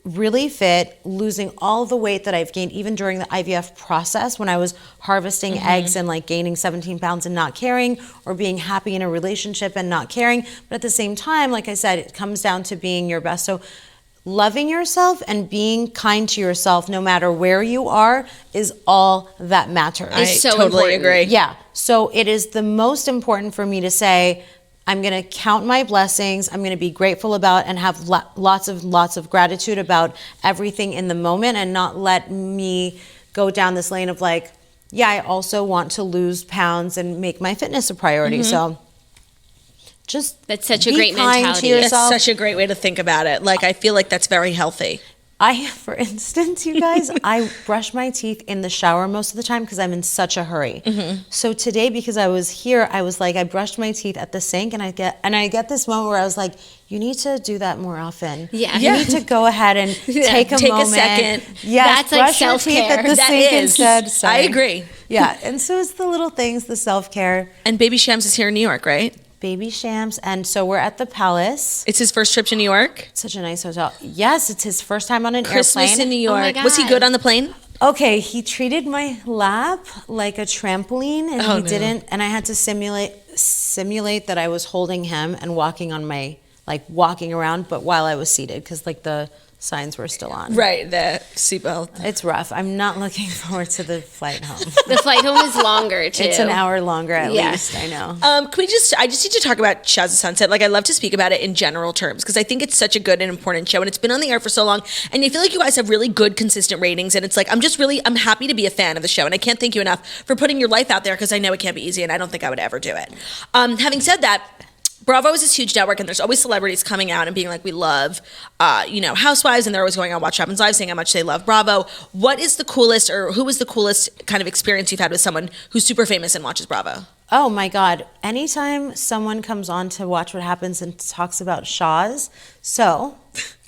really fit, losing all the weight that I've gained, even during the IVF process when I was harvesting eggs and like gaining 17 pounds and not caring, or being happy in a relationship and not caring. But at the same time, like I said, it comes down to being your best. So loving yourself and being kind to yourself, no matter where you are, is all that matters. I totally agree. Yeah. So it is the most important for me to say, I'm going to count my blessings. I'm going to be grateful about and have lots of gratitude about everything in the moment, and not let me go down this lane of like, yeah, I also want to lose pounds and make my fitness a priority. So just that's such a great mentality. That's such a great way to think about it. Like, I feel like that's very healthy. For instance, you guys, I brush my teeth in the shower most of the time because I'm in such a hurry. So today, because I was here, I was like, I brushed my teeth at the sink, and I get this moment where I was like, you need to do that more often. Yeah. You need to go ahead and take a second. Yes, that's like self-care. At the sink instead. Sorry. I agree. Yeah, and so it's the little things, the self-care. And Baby Shams is here in New York, right? Baby Shams, and so we're at the Palace. It's his first trip to New York. Such a nice hotel. Yes, it's his first time on an Christmas airplane. in New York. Oh my God. Was he good on the plane? Okay, he treated my lap like a trampoline, and didn't. And I had to simulate that I was holding him and walking around, but while I was seated, because like the signs were still on. Right, the seatbelt. It's rough. I'm not looking forward to the flight home. The flight home is longer too. It's an hour longer at Yeah. least, I know. Can we I just need to talk about Shahs of Sunset. Like, I love to speak about it in general terms because I think it's such a good and important show, and it's been on the air for so long, and I feel like you guys have really good, consistent ratings, and it's like, I'm happy to be a fan of the show, and I can't thank you enough for putting your life out there because I know it can't be easy, and I don't think I would ever do it. Having said that, Bravo is this huge network, and there's always celebrities coming out and being like, we love, Housewives, and they're always going on Watch What Happens Live saying how much they love Bravo. What is the coolest, or who is the coolest kind of experience you've had with someone who's super famous and watches Bravo? Oh my God. Anytime someone comes on to Watch What Happens and talks about Shahs, so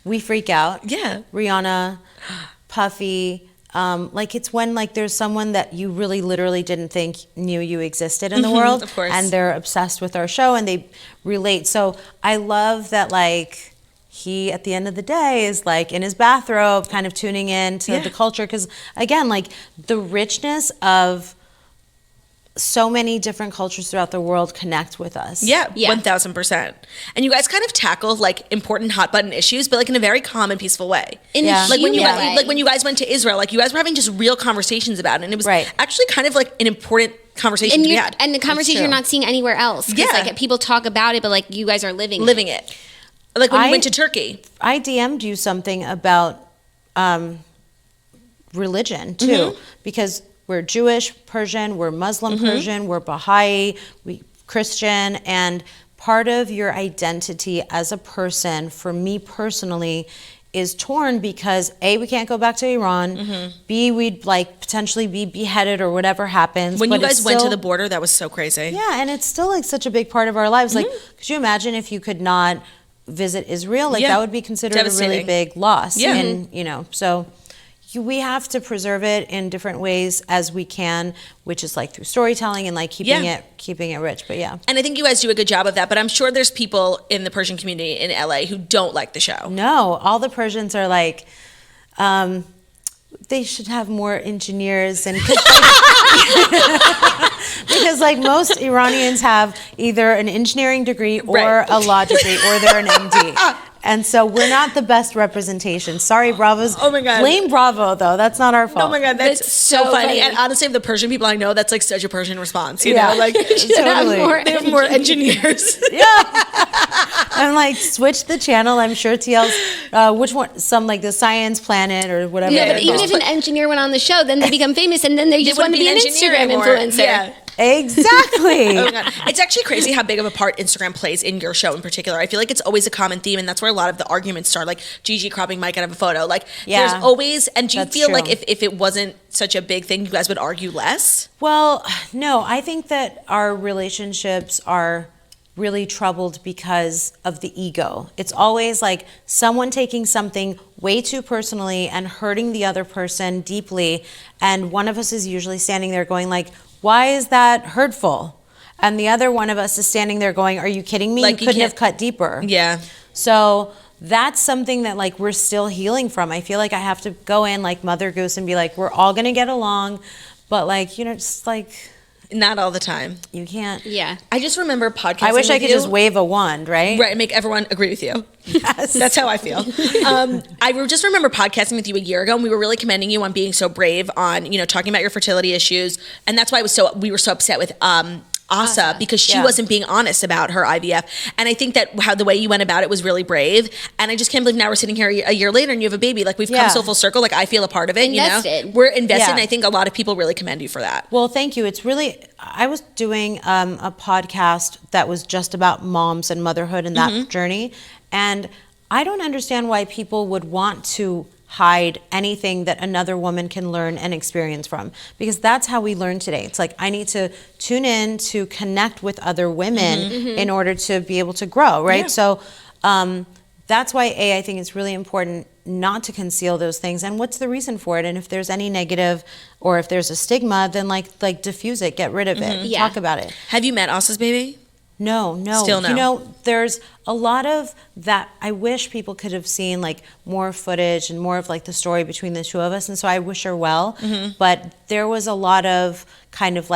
we freak out. Yeah. Rihanna, Puffy, it's when there's someone that you really literally didn't think knew you existed in the world. Of course. And they're obsessed with our show and they relate. So I love that he at the end of the day is in his bathrobe kind of tuning in to the culture. Because again, the richness of so many different cultures throughout the world connect with us. Yeah, Yeah. 1000%. And you guys kind of tackle important hot button issues, but in a very calm and peaceful way. In Yeah. a Like when human you way. like when you guys went to Israel, you guys were having just real conversations about it, and it was Right. actually kind of an important conversation and to be you're, had. and the conversation true. you're not seeing anywhere else. 'Cause, Yeah. people talk about it, but you guys are living it. Like when you I- went to Turkey. I DM'd you something about religion too, because we're Jewish Persian, we're Muslim Persian, we're Baha'i, we Christian, and part of your identity as a person, for me personally, is torn because A, we can't go back to Iran, B, we'd potentially be beheaded or whatever happens. When but you it's guys went to still- the border, that was so crazy. Yeah, and it's still such a big part of our lives. Could you imagine if you could not visit Israel? Yeah. That would be considered a really Devastating. big loss. Yeah. And, so we have to preserve it in different ways as we can, which is through storytelling and keeping it rich. But yeah. And I think you guys do a good job of that, but I'm sure there's people in the Persian community in LA who don't like the show. No, all the Persians are they should have more engineers and because most Iranians have either an engineering degree or Right. a law degree or they're an MD. And so we're not the best representation. Sorry, Bravo's. Oh my God. Blame Bravo though. That's not our fault. Oh my God, that's That's so so funny. funny. And honestly, of the Persian people I know, that's such a Persian response. You Yeah. know, Totally. they have more engineers. I'm switch the channel. I'm sure TL's which one? Some the Science Planet or whatever. Yeah, Yeah, but even if an engineer went on the show, then they become famous, and then they just want to be an engineer Instagram anymore. influencer. Yeah. Exactly. Oh my God. It's actually crazy how big of a part Instagram plays in your show in particular. I feel like it's always a common theme, and that's where a lot of the arguments start, Gigi cropping Mike out of a photo. Yeah. There's always, and do you That's feel true. if it wasn't such a big thing, you guys would argue less? Well, no, I think that our relationships are really troubled because of the ego. It's always someone taking something way too personally and hurting the other person deeply, and one of us is usually standing there going why is that hurtful? And the other one of us is standing there going, are you kidding me? You couldn't have cut deeper. Yeah. So that's something that we're still healing from. I feel I have to go in Mother Goose and be we're all gonna get along, but just Not all the time. you can't. Yeah. I just remember podcasting. I wish I with could you. just wave a wand, right? Right, and make everyone agree with you. Yes. That's how I feel. Just remember podcasting with you a year ago, and we were really commending you on being so brave on, talking about your fertility issues, and that's why we were so upset with Asa because she Yeah. wasn't being honest about her IVF, and I think that how the way you went about it was really brave, and I just can't believe now we're sitting here a year later and you have a baby. We've come Yeah. so full circle. I feel a part of it. Invested. We're invested, Yeah. and I think a lot of people really commend you for that. Well, thank you. It's really, I was doing a podcast that was just about moms and motherhood and that journey. And I don't understand why people would want to hide anything that another woman can learn and experience from, because that's how we learn today. It's I need to tune in to connect with other women in order to be able to grow, right? Yeah. So that's why I think it's really important not to conceal those things, and what's the reason for it, and if there's any negative or if there's a stigma, then diffuse it, get rid of it, Yeah. talk about it. Have you met Asa's baby? No. Still no. There's a lot of that. I wish people could have seen more footage and more of the story between the two of us, and so I wish her well. But there was a lot of kind of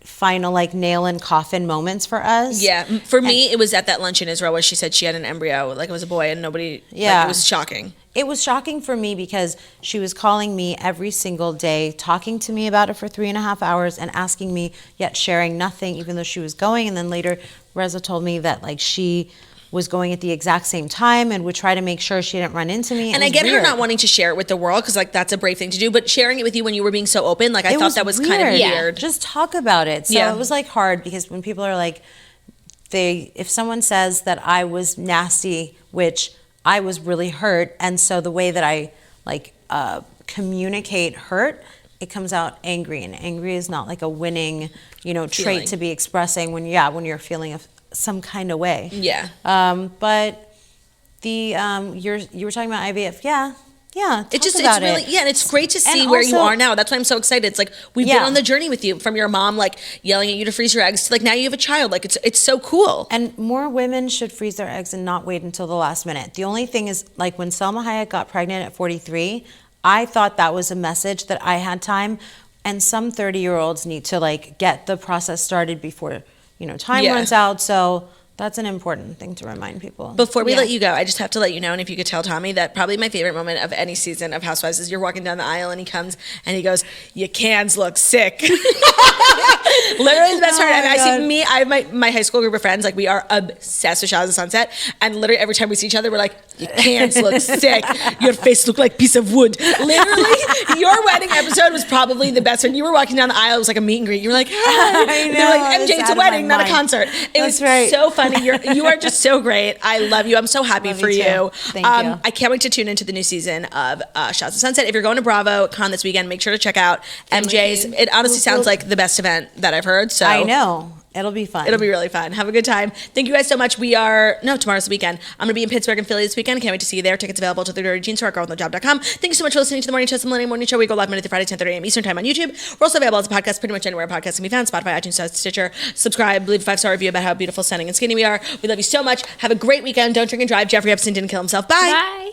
final like nail in coffin moments for us. Yeah, for me, it was at that lunch in Israel where she said she had an embryo, like it was a boy, and nobody. Yeah, like, it was shocking. It was shocking for me because she was calling me every single day, talking to me about it for 3.5 hours and asking me, yet sharing nothing, even though she was going. And then later, Reza told me that like she was going at the exact same time and would try to make sure she didn't run into me. And I get her not wanting to share it with the world because like that's a brave thing to do, but sharing it with you when you were being so open, like I thought that was kind of weird. Just talk about it. So it was like hard because when people are like, if someone says that I was nasty, which I was really hurt, and so the way that I like communicate hurt, it comes out angry, and angry is not like a winning, trait to be expressing when you're feeling some kind of way. Yeah. But you were talking about IVF, yeah. It's really and it's great to see where you are now. That's why I'm so excited. It's like we've been on the journey with you from your mom like yelling at you to freeze your eggs to like now you have a child. Like it's so cool. And more women should freeze their eggs and not wait until the last minute. The only thing is like when Salma Hayek got pregnant at 43, I thought that was a message that I had time, and some 30-year-olds need to like get the process started before time runs out. So that's an important thing to remind people. Before we let you go, I just have to let you know, and if you could tell Tommy that probably my favorite moment of any season of Housewives is you're walking down the aisle and he comes and he goes, "Your cans look sick." Literally the best part. And I have my high school group of friends, like we are obsessed with Shahs of Sunset, and literally every time we see each other, we're like, "Your cans look sick. Your face look like a piece of wood." Literally, your wedding episode was probably the best. When you were walking down the aisle, it was like a meet and greet. You were like, "Hi." They were like, "MJ, it's a wedding, not a concert." It was so funny. You are just so great. I love you. I'm so happy for you. Thank you. I can't wait to tune into the new season of Shahs of Sunset. If you're going to Bravo Con this weekend, make sure to check out MJ's. It honestly sounds like the best event that I've heard. So I know. It'll be fun. It'll be really fun. Have a good time. Thank you guys so much. Tomorrow's the weekend. I'm going to be in Pittsburgh and Philly this weekend. Can't wait to see you there. Tickets available to the Dirty Jeans Store at girlwithnojob.com. Thank you so much for listening to the Morning Show, the Millennium Morning Show. We go live Monday through Friday, 10:30 a.m. Eastern Time on YouTube. We're also available as a podcast pretty much anywhere podcasts can be found. Spotify, iTunes, Stitcher. Subscribe, leave a 5-star review about how beautiful, stunning, and skinny we are. We love you so much. Have a great weekend. Don't drink and drive. Jeffrey Epstein didn't kill himself. Bye. Bye.